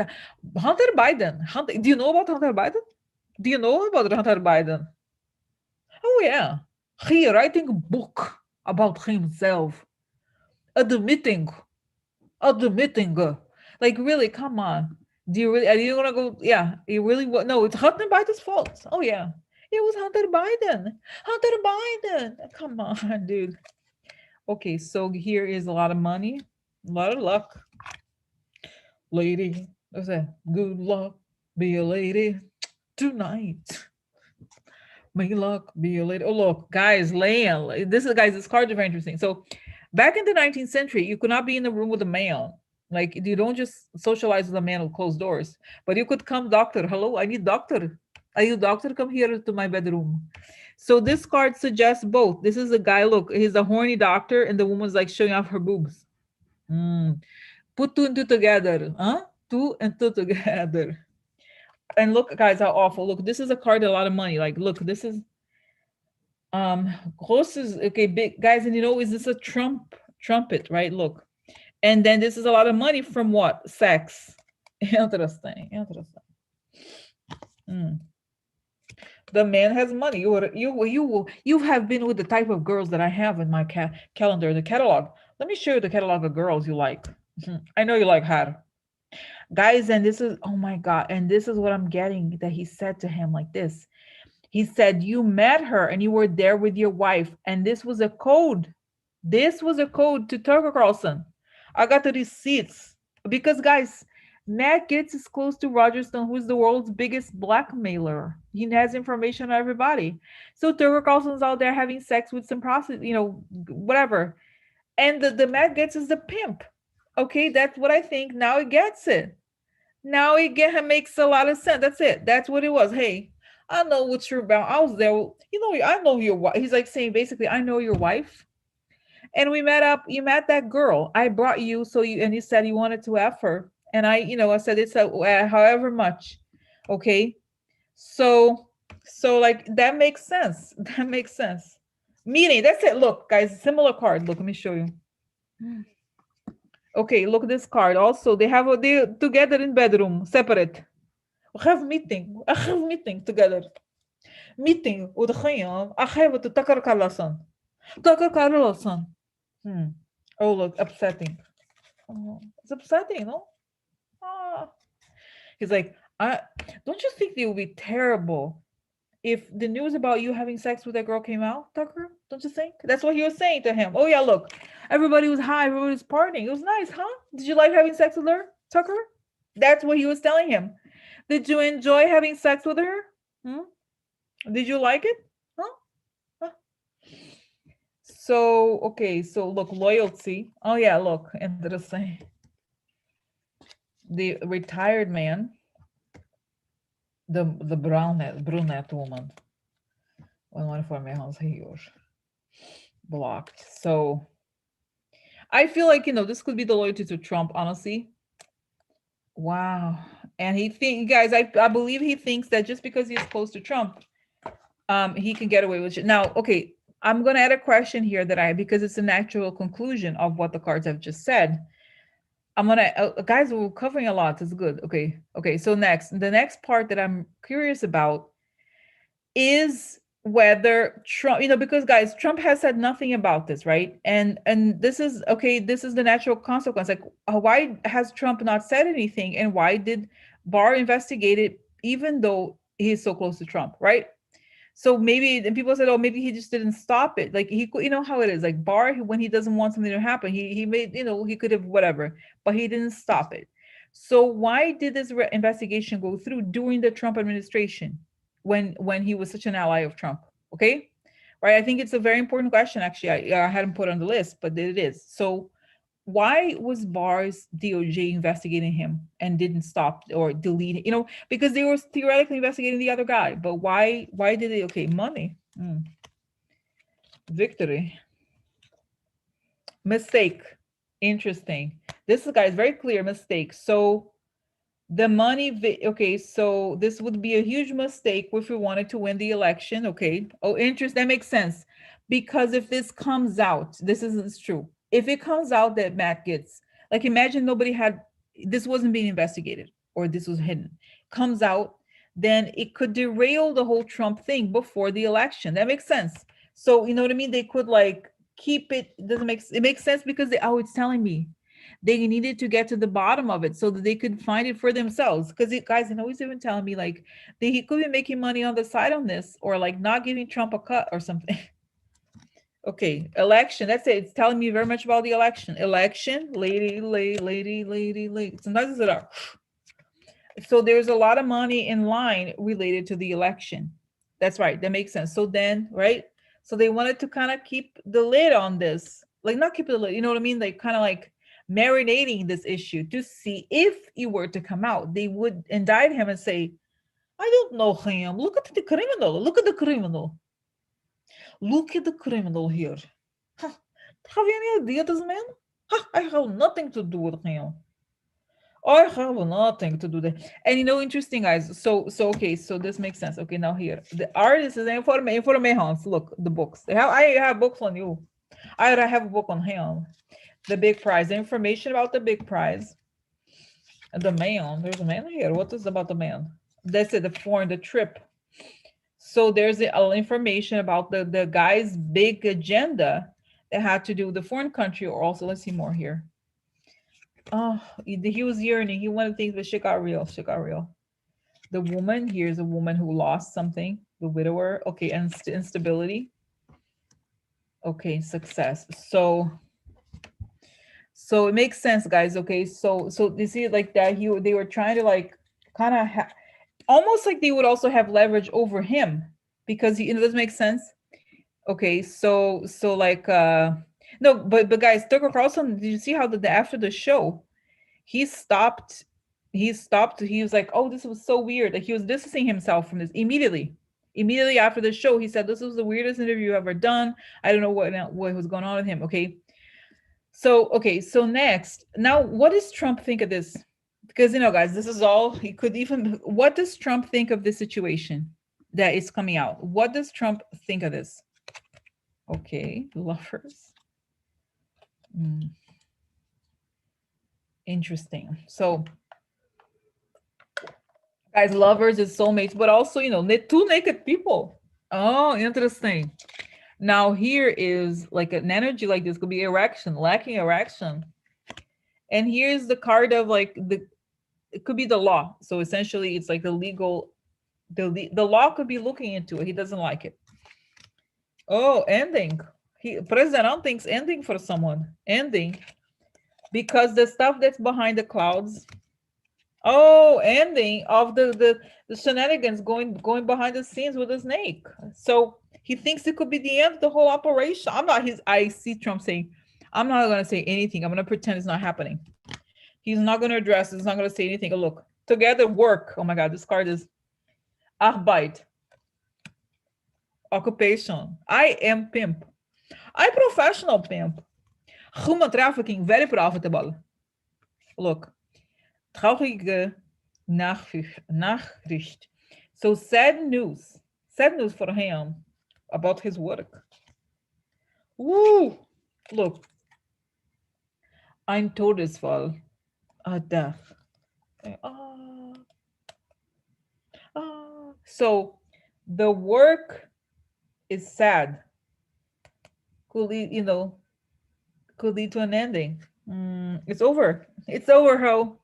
Hunter Biden. Do you know about Hunter Biden? Do you know about Hunter Biden? Oh yeah, he writing a book about himself, admitting, like, really, come on. Do you really? Are you gonna go? Yeah, you really? No, it's Hunter Biden's fault. Oh yeah, it was Hunter Biden. Come on, dude. Okay, so here is a lot of money, a lot of luck. Lady, what's that? Good luck, be a lady tonight. May luck be a lady. Oh, look, guys, this cards are very interesting. So back in the 19th century, you could not be in the room with a man. Like, you don't just socialize with a man with closed doors, but you could come, doctor. Hello, I need doctor. Are you doctor? Come here to my bedroom. So this card suggests both. This is a guy, look, he's a horny doctor, and the woman's like showing off her boobs. Put two and two together, huh? Two and two together. And look, guys, how awful. Look, this is a card, a lot of money. Like, look, this is close is okay, big guys, and is this a trumpet, right? Look. And then this is a lot of money from what? Sex. Interesting. Interesting. Mm. The man has money. You have been with the type of girls that I have in my calendar, the catalog. Let me show you the catalog of girls you like. I know you like her. Guys, and this is, oh my God, and this is what I'm getting that he said to him like this. He said, you met her and you were there with your wife, and this was a code. This was a code to Tucker Carlson. I got the receipts. Because, guys, Matt Gaetz is close to Roger Stone, who's the world's biggest blackmailer. He has information on everybody. So Tucker Carlson's out there having sex with some prostitute, whatever. And the Matt Gaetz is the pimp. Okay, that's what I think. Now he gets it. Now it makes a lot of sense. That's it. That's what it was. Hey, I know what you're about. I was there. I know your wife. He's like saying basically, I know your wife. And we met up. You met that girl. I brought you and you said you wanted to have her. And I said it's however much. Okay. So like that makes sense. That makes sense. Meaning, that's it. Look, guys, similar card. Look, let me show you. Okay, look at this card. Also, they together in bedroom, separate. We have meeting. I have meeting together. Meeting with Khayam. I have to Tucker Carlson. Tucker Carlson. Oh, look, upsetting. Oh, it's upsetting, no? Ah. He's like, don't you think it would be terrible if the news about you having sex with that girl came out, Tucker? Don't you think? That's what he was saying to him. Oh yeah, look, everybody was high, everybody was partying. It was nice, huh? Did you like having sex with her, Tucker? That's what he was telling him. Did you enjoy having sex with her? Did you like it? Huh? So, okay, so look, loyalty. Oh yeah, look, interesting. The retired man, the brunette woman. 114 meals here. Blocked. So I feel like, this could be the loyalty to Trump, honestly. Wow. And guys, I believe he thinks that just because he's close to Trump, he can get away with it. Now, okay, I'm going to add a question here because it's a natural conclusion of what the cards have just said. I'm going to, guys, we're covering a lot. It's good. Okay. So the next part that I'm curious about is whether Trump, because guys, Trump has said nothing about this, right? And this is the natural consequence. Like, why has Trump not said anything? And why did Barr investigate it, even though he's so close to Trump, right? So maybe, and people said, oh, maybe he just didn't stop it. Like, he, how it is, like Barr, when he doesn't want something to happen, he made, he could have whatever, but he didn't stop it. So why did this investigation go through during the Trump administration, when he was such an ally of Trump? Okay, right? I think it's a very important question. Actually, I hadn't put on the list, but it is. So why was Barr's DOJ investigating him and didn't stop or delete it? Because they were theoretically investigating the other guy, but why did they? Okay, money. Victory. Mistake. Interesting. This guy's very clear mistake. So the money, okay, so this would be a huge mistake if we wanted to win the election. Okay. Oh, that makes sense. Because if this comes out, this isn't true. If it comes out that Matt Gaetz, like, imagine this wasn't being investigated, or this was hidden, comes out, then it could derail the whole Trump thing before the election. That makes sense. So, you know what I mean? They could keep it. It makes sense because it's telling me they needed to get to the bottom of it so that they could find it for themselves. Because guys, he's even telling me he could be making money on the side on this, or not giving Trump a cut or something. Okay, election. That's it. It's telling me very much about the election. Election, lady. Sometimes it's so there's a lot of money in line related to the election. That's right. That makes sense. So then, right? So they wanted to kind of keep the lid on this, not keep the lid. You know what I mean? Kind of marinating this issue to see if he were to come out, they would indict him and say, I don't know him. Look at the criminal. Look at the criminal. Look at the criminal here. Huh. Have you any idea, this man? Huh. I have nothing to do with him. I have nothing to do with it. And interesting, guys. So okay, so this makes sense. Okay, now here. The artist is informations. Look, the books. I have books on you. I have a book on him. The big prize, the information about the big prize. The man, there's a man here. What is about the man? That's it, the trip. So there's information about the guy's big agenda that had to do with the foreign country, or also, let's see more here. Oh, he was yearning. He wanted things, but shit got real. Shit got real. The woman, here's a woman who lost something, the widower. Okay, and instability. Okay, success. So it makes sense, guys. Okay, so you see like that they were trying to like kind of almost like they would also have leverage over him because he, does make sense. Okay, so like no, but guys, Tucker Carlson, did you see how after the show he stopped, he was like, oh, this was so weird, like he was distancing himself from this immediately after the show. He said this was the weirdest interview I've ever done. I don't know what was going on with him. So next, now what does Trump think of this? Because guys, this is all he could even. What does Trump think of this situation that is coming out? What does Trump think of this? Okay, lovers. Interesting. So, guys, lovers is soulmates, but also two naked people. Oh, interesting. Now here is like an energy like this could be erection, lacking erection, and here's the card of like it could be the law. So essentially, it's like the legal, the law could be looking into it. He doesn't like it. Oh, ending. President thinks ending for someone. Ending. Because the stuff that's behind the clouds. Oh, ending of the shenanigans going behind the scenes with the snake. So he thinks it could be the end of the whole operation. I see Trump saying, I'm not gonna say anything. I'm gonna pretend it's not happening. He's not gonna address it. He's not gonna say anything. Oh, look, together work. Oh my God, this card is Arbeit. Occupation. I am pimp. I professional pimp. Human trafficking, very profitable. Look, traurige Nachricht. So sad news for him about his work. Woo! Look, ein Todesfall, a death. So the work is sad. Could lead, could lead to an ending. It's over. It's over, ho.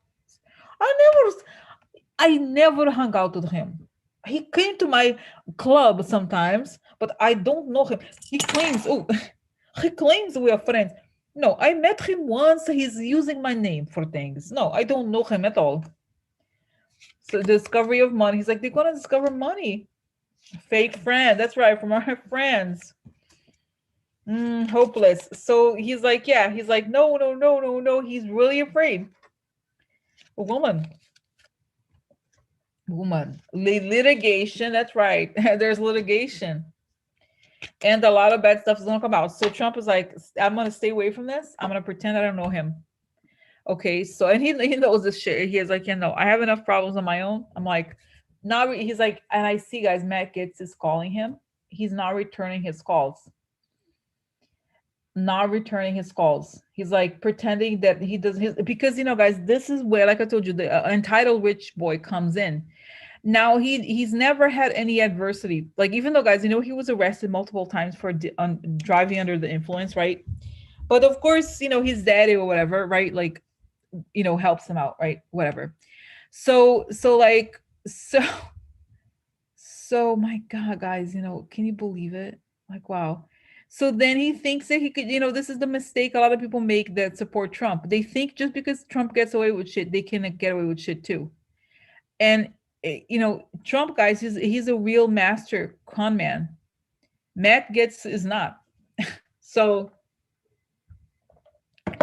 I never hung out with him. He came to my club sometimes, but I don't know him. He claims we are friends. No, I met him once. He's using my name for things. No, I don't know him at all. So discovery of money. He's like, they're gonna discover money. Fake friend. That's right, from our friends. Hopeless. So he's like, yeah, he's like, no. He's really afraid. A woman. Litigation. That's right. There's litigation. And a lot of bad stuff is gonna come out. So Trump is like, I'm gonna stay away from this. I'm gonna pretend I don't know him. Okay, so and he knows this shit. He is like, I have enough problems on my own. I'm like, he's like, and I see guys, Matt Gaetz is calling him. He's not returning his calls. He's like pretending that he does his, because guys, this is where, like I told you, the entitled rich boy comes in. Now he's never had any adversity. Like, even though, guys, he was arrested multiple times for driving under the influence, right? But of course, his daddy or whatever, right? Like, helps him out, right? Whatever. So my God, guys, can you believe it? Like, wow. So then he thinks that he could, this is the mistake a lot of people make that support Trump. They think just because Trump gets away with shit, they can get away with shit too. And Trump, guys, he's a real master con man. Matt Gaetz is not. So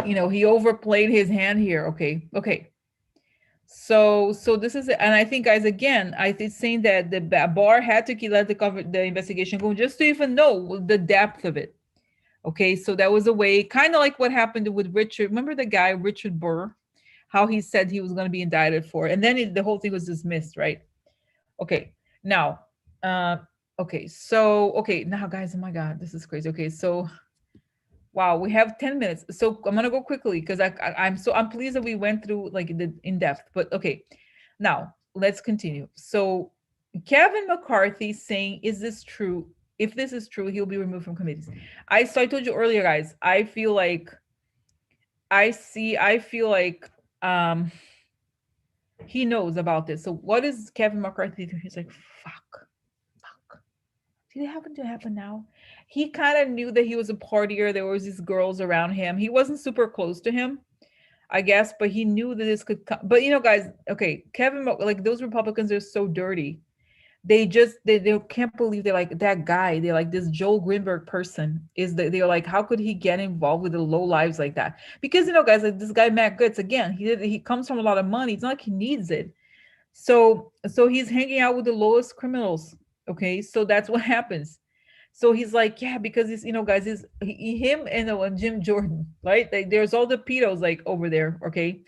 he overplayed his hand here. Okay. So this is, and I think, guys, again, it's saying that the bar had to let the investigation go just to even know the depth of it. Okay, so that was a way, kind of like what happened with Richard. Remember the guy Richard Burr, how he said he was going to be indicted for, and then the whole thing was dismissed, right? Okay, now, now, guys, oh my God, this is crazy. Okay, so Wow, we have 10 minutes. So I'm gonna go quickly because I'm pleased that we went through like the in depth. But okay, now let's continue. So Kevin McCarthy saying, "Is this true? If this is true, he'll be removed from committees." I told you earlier, guys. I feel like I feel like he knows about this. So what is Kevin McCarthy doing? He's like, fuck, fuck. Did it happen to happen now? He kind of knew that he was a partier. There was these girls around him. He wasn't super close to him, I guess, but he knew that this could come. But you know, guys, okay, like those Republicans are so dirty. They can't believe they're like that guy. They're like this Joel Greenberg person is that they're like, how could he get involved with the low lives like that? Because you know, guys, like this guy Matt Gaetz, again, he comes from a lot of money. It's not like he needs it. So he's hanging out with the lowest criminals. Okay, so that's what happens. So he's like, yeah, because he's, you know, guys, him and Jim Jordan, right? Like, there's all the pedos like over there. Okay,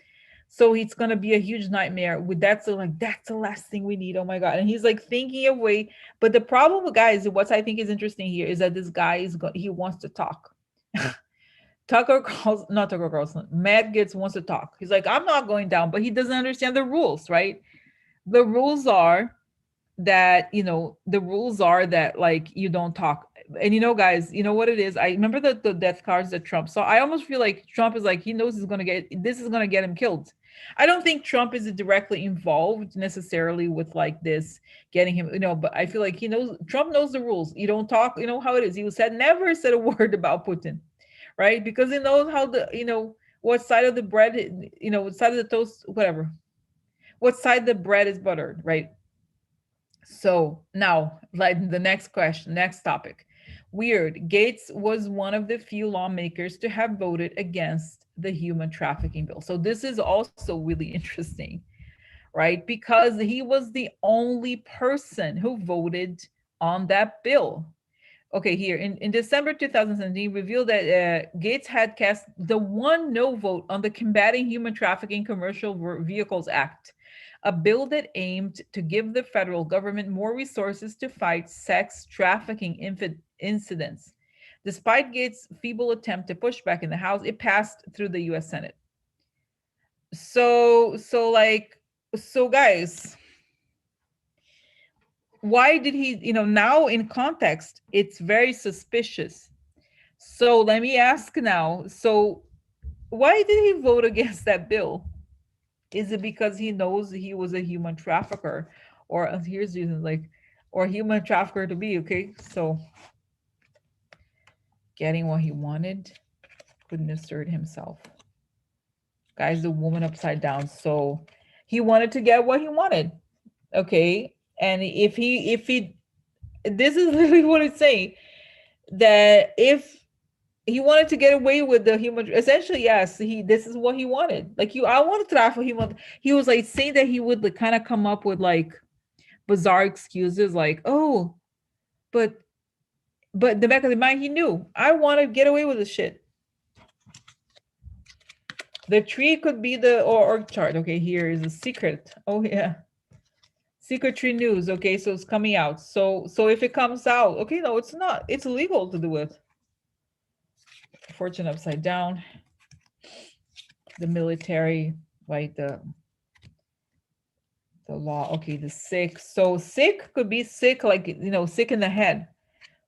so it's gonna be a huge nightmare. With that's the last thing we need. Oh my god! And he's like thinking of way. But the problem with guys, what I think is interesting here is that this guy he wants to talk. Tucker Carlson, not Tucker Carlson, Matt Gaetz wants to talk. He's like, I'm not going down, but he doesn't understand the rules, right? The rules are that, the rules are that like you don't talk. And guys, you know what it is? I remember the death cards that Trump saw. I almost feel like Trump is like, he knows this is gonna get him killed. I don't think Trump is directly involved necessarily with like this getting him, but I feel like Trump knows the rules. You don't talk, you know how it is. He never said a word about Putin, right? Because he knows how what side of the bread, what side of the toast, whatever, what side the bread is buttered, right? So now, like the next question, next topic. Weird. Gaetz was one of the few lawmakers to have voted against the human trafficking bill. So this is also really interesting, right? Because he was the only person who voted on that bill. Okay, here in December 2017, revealed that Gaetz had cast the one no vote on the Combating Human Trafficking Commercial Vehicles Act, a bill that aimed to give the federal government more resources to fight sex trafficking incidents. Despite Gaetz' feeble attempt to push back in the House, it passed through the U.S. Senate. So guys, why did he, now in context, it's very suspicious. So let me ask now. So why did he vote against that bill? Is it because he knows he was a human trafficker? Or here's reason, like, or human trafficker to be, okay? So getting what he wanted, couldn't assert himself. Guys, the woman upside down. So he wanted to get what he wanted. Okay. And if he this is literally what it's saying, that if he wanted to get away with the human, essentially, yes, this is what he wanted. Like, I want to traffic him. He was like saying that he would like, kind of come up with like bizarre excuses, like, oh, but the back of the mind, he knew, I want to get away with this shit. The tree could be the org chart. Okay, here is a secret. Oh yeah, secret tree news. Okay, so it's coming out. So if it comes out, okay, no, it's not. It's illegal to do it. Fortune upside down. The military, right? The law. Okay, the sick. So sick could be sick, like, sick in the head.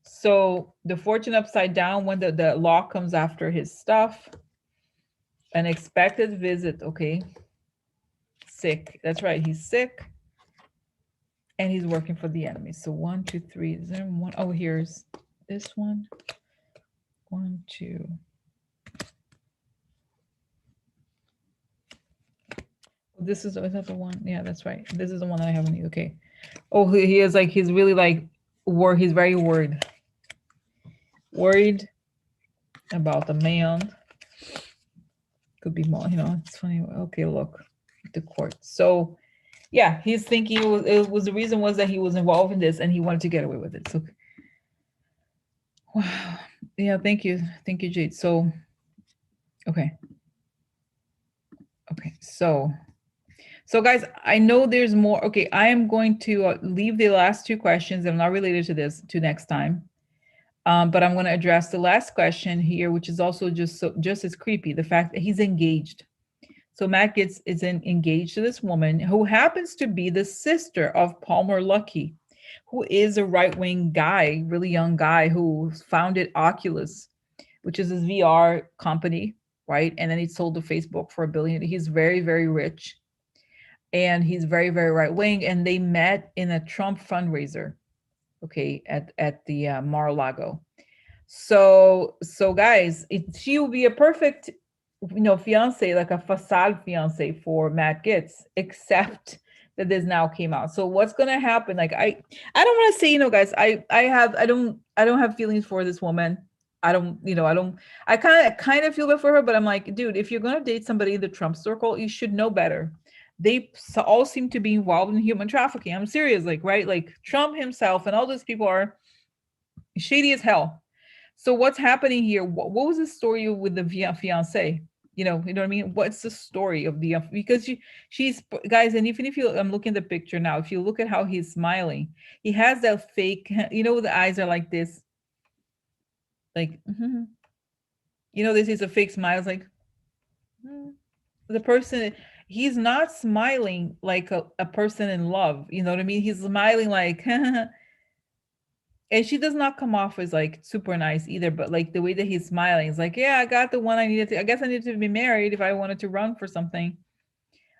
So the fortune upside down, when the law comes after his stuff. An expected visit. Okay. Sick. That's right. He's sick. And he's working for the enemy. So 1, 2, 3. Is there one? Oh, here's this one. 1, 2. This is that the one? Yeah, that's right. This is the one that I haven't. Okay. Oh, he is like, he's really like, he's very worried about the man. Could be more, it's funny. Okay, look, the court. So yeah, he's thinking it was the reason was that he was involved in this and he wanted to get away with it. So wow. Yeah, thank you, Jade. So okay, so guys, I know there's more. Okay, I am going to leave the last two questions that are not related to this to next time. But I'm going to address the last question here, which is also just as creepy, the fact that he's engaged. So Matt Gaetz is engaged to this woman who happens to be the sister of Palmer Luckey, who is a right-wing guy, really young guy who founded Oculus, which is his VR company, right? And then he sold to Facebook for $1 billion. He's very, very rich, and he's very, very right-wing. And they met in a Trump fundraiser, okay, at the Mar-a-Lago. So guys, she will be a perfect, fiance, like a facade fiance for Matt Gaetz, except that this now came out. So what's gonna happen? Like I don't want to say, guys, I don't have feelings for this woman. I don't, I kind of feel bad for her, but I'm like, dude, if you're gonna date somebody in the Trump circle, you should know better. They all seem to be involved in human trafficking. I'm serious, like, right? Like Trump himself and all these people are shady as hell. So what's happening here? What was the story with the fiance? You know what I mean? What's the story of the, because she's, guys, and even if I'm looking at the picture now, if you look at how he's smiling, he has that fake, the eyes are like this, like, this is a fake smile. It's like, the person, he's not smiling like a person in love. You know what I mean? He's smiling like, and she does not come off as like super nice either, but like the way that he's smiling is like, yeah, I got the one I needed to, I guess I needed to be married if I wanted to run for something.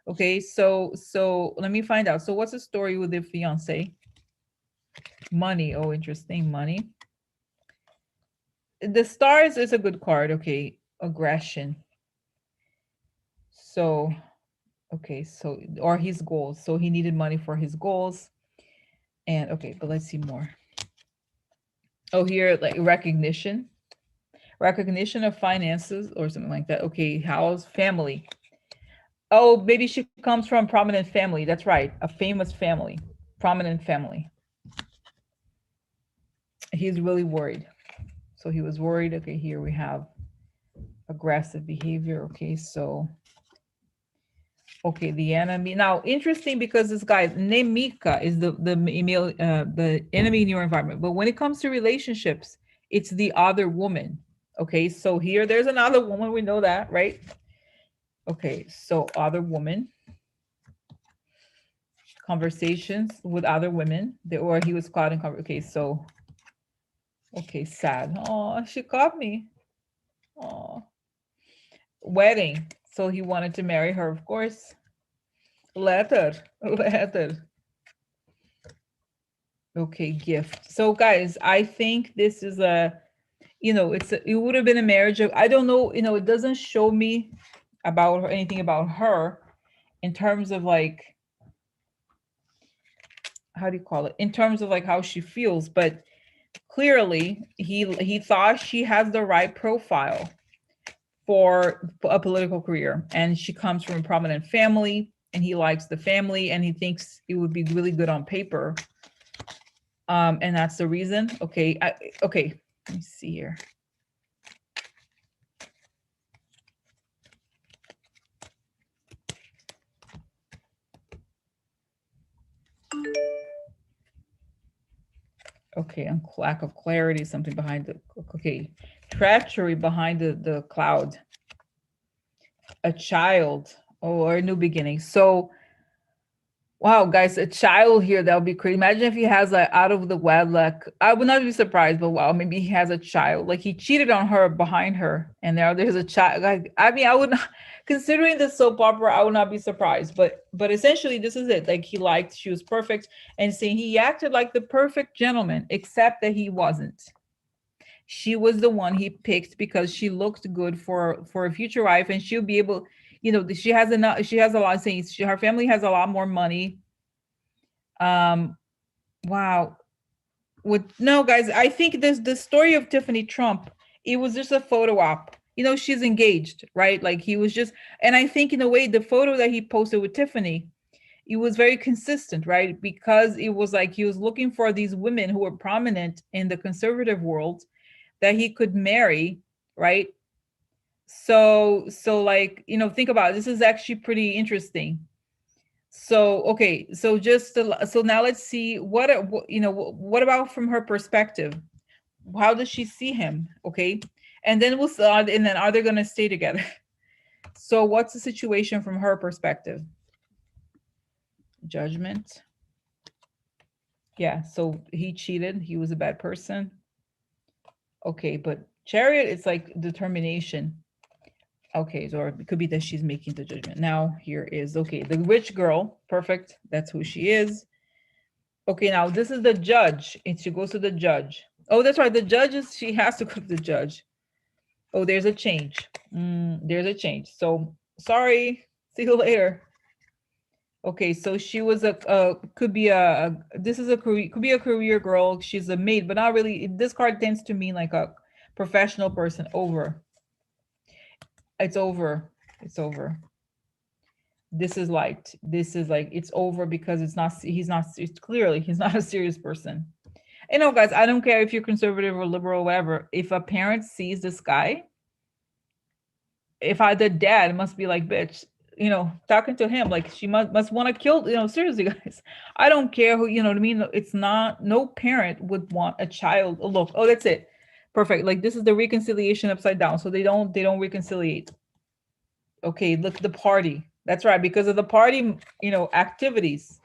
Okay, so let me find out. So what's the story with the fiance? Money. Oh, interesting. Money. The stars is a good card. Okay, aggression. So, okay, so, or his goals. So he needed money for his goals. And okay, but let's see more. Oh, here, like recognition of finances or something like that. Okay, house, family. Oh, maybe she comes from prominent family. That's right, a famous family, prominent family. He's really worried. So he was worried. Okay, here we have aggressive behavior. Okay, so, okay, the enemy. Now, interesting because this guy named Mika is the email, the enemy in your environment. But when it comes to relationships, it's the other woman. Okay, so here there's another woman. We know that, right? Okay, so other woman. Conversations with other women, or he was caught in okay, so, okay, sad. Oh, she caught me. Oh, wedding. So he wanted to marry her, of course. Letter. Okay, gift. So guys, I think this is a, it would have been a marriage of, I don't know, it doesn't show me about her, anything about her in terms of like, how do you call it? In terms of like how she feels, but clearly he thought she has the right profile for a political career, and she comes from a prominent family, and he likes the family, and he thinks it would be really good on paper. And that's the reason. Okay, okay, let me see here. Okay, and lack of clarity, something behind the, okay, treachery behind the cloud. A child, or a new beginning. So, wow, guys, a child here, that would be crazy. Imagine if he has like out of the wedlock. I would not be surprised, but wow, maybe he has a child. Like he cheated on her behind her, and there's a child. Like, I mean, I would not, considering the soap opera, I would not be surprised. But essentially, this is it. Like he liked, she was perfect, and saying he acted like the perfect gentleman, except that he wasn't. She was the one he picked because she looked good for a future wife, and she'll be able, she has enough, she has a lot of things. Her family has a lot more money. Wow. No, guys, I think this the story of Tiffany Trump, it was just a photo op. She's engaged, right? Like he was just, and I think in a way the photo that he posted with Tiffany, it was very consistent, right? Because it was like he was looking for these women who were prominent in the conservative world that he could marry, right? So like, think about it. This is actually pretty interesting. So, okay, so so now let's see what about from her perspective? How does she see him? Okay. And then we'll start, and then are they going to stay together? So what's the situation from her perspective? Judgment. Yeah. So he cheated. He was a bad person. Okay. But Chariot, it's like determination. Okay. Or it could be that she's making the judgment. Now here is, okay, the rich girl. Perfect. That's who she is. Okay. Now this is the judge. And she goes to the judge. Oh, that's right. The judge is, she has to go to the judge. Oh, there's a change. There's a change. So sorry. See you later. Okay, so she was could be this is a career, could be a career girl. She's a maid, but not really. This card tends to mean like a professional person. Over. It's over. It's over. This is like, it's over because it's not, he's not, it's clearly he's not a serious person. You know, guys, I don't care if you're conservative or liberal or whatever. If a parent sees this guy, the dad must be like, bitch, talking to him like she must want to kill, seriously, guys. I don't care who, you know what I mean? It's not, no parent would want a child. Oh, look, oh, that's it. Perfect. Like this is the reconciliation upside down. So they don't reconciliate. Okay, look, the party. That's right, because of the party, activities.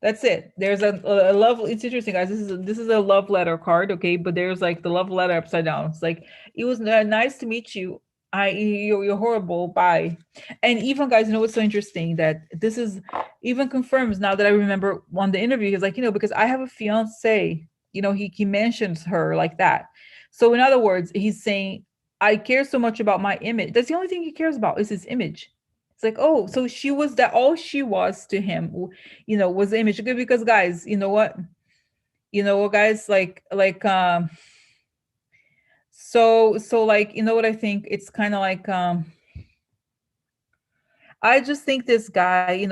That's it. There's a love. It's interesting, guys. This is a love letter card, okay? But there's like the love letter upside down. It's like, it was nice to meet you. You're horrible. Bye. And even, guys, what's so interesting, that this is even confirms now that I remember on the interview. He's like, because I have a fiance. He mentions her like that. So in other words, he's saying, I care so much about my image. That's the only thing he cares about, is his image. It's like, oh, so she was that, all she was to him, was the image. Because, guys, you know what, guys, so like, what I think, it's kind of like, I just think this guy,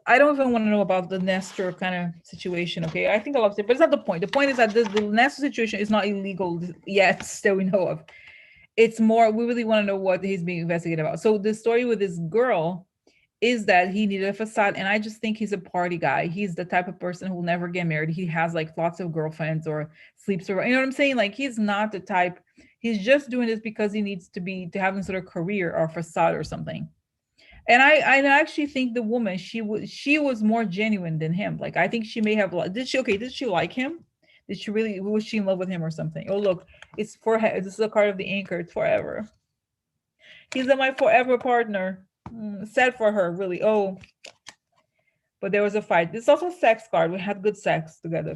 I don't even want to know about the Nestor kind of situation. Okay, I think I love it, but it's not the point. The point is that the Nestor situation is not illegal yet that we know of. It's more, we really want to know what he's being investigated about. So the story with this girl is that he needed a facade, and I just think he's a party guy. He's the type of person who will never get married. He has like lots of girlfriends or sleeps around. You know what I'm saying? Like, he's not the type. He's just doing this because he needs to have some sort of career or facade or something. And I actually think the woman, she was more genuine than him. Like, I think she may have, did she like him? Did she really, was she in love with him or something? Oh, look, it's for, this is a card of the anchor. It's forever. He's my forever partner. Sad for her, really. Oh, but there was a fight. This is also a sex card. We had good sex together.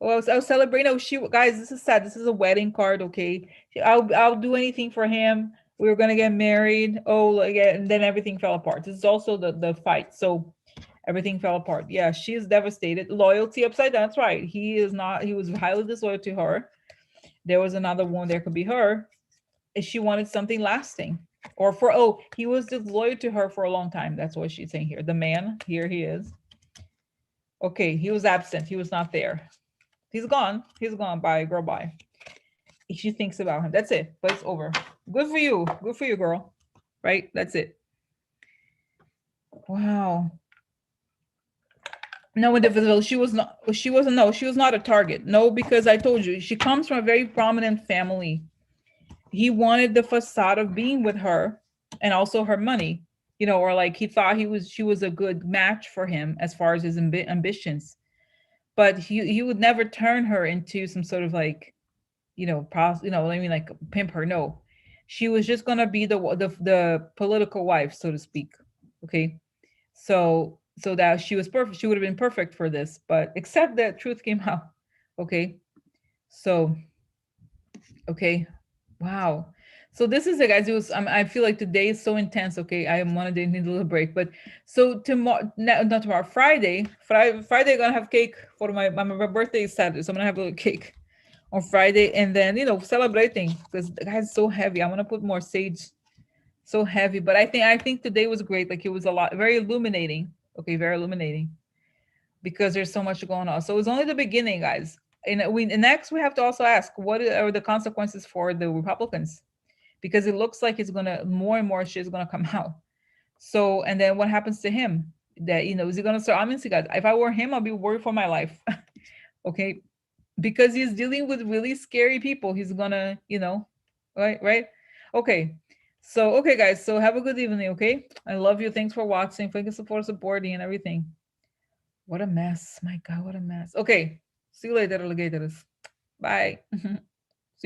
Oh, I was celebrating. Oh, guys, this is sad. This is a wedding card. Okay, I'll do anything for him. We were gonna get married. Oh, again, and then everything fell apart. This is also the fight. So everything fell apart. Yeah, she is devastated. Loyalty upside down. That's right. He is not. He was highly disloyal to her. There was another one. There could be her. And she wanted something lasting. Or he was disloyal to her for a long time. That's what she's saying here. The man, here he is. Okay, he was absent. He was not there. He's gone. He's gone. Bye, girl, bye. She thinks about him. That's it. But it's over. Good for you. Good for you, girl. Right? That's it. Wow. No, indivisible. She was not a target. No, because I told you, she comes from a very prominent family. He wanted the facade of being with her and also her money, or like he thought she was a good match for him as far as his ambitions. But he would never turn her into some sort of like, like pimp her. No, she was just gonna be the political wife, so to speak. Okay, so that she was perfect. She would have been perfect for this, but except that truth came out. Okay, so okay. Wow. So this is it, guys. It was. I feel like today is so intense. Okay, I wanted to need a little break, but so tomorrow, not tomorrow, Friday. Friday, I'm gonna have cake for my birthday is Saturday, so I'm gonna have a little cake on Friday, and then celebrating because the guy's so heavy. I'm gonna put more sage. So heavy, but I think today was great. Like, it was a lot, very illuminating. Okay, very illuminating because there's so much going on. So it's only the beginning, guys. And next we have to also ask, what are the consequences for the Republicans? Because it looks like it's gonna, more and more shit is gonna come out. So, and then what happens to him? That, is he gonna start? I mean, see, guys, if I were him, I'd be worried for my life. Okay, because he's dealing with really scary people. He's gonna, right? Okay. So, okay, guys. So have a good evening, okay? I love you. Thanks for watching. Thank you for supporting and everything. What a mess. My God, what a mess. Okay. See you later, alligators. Bye.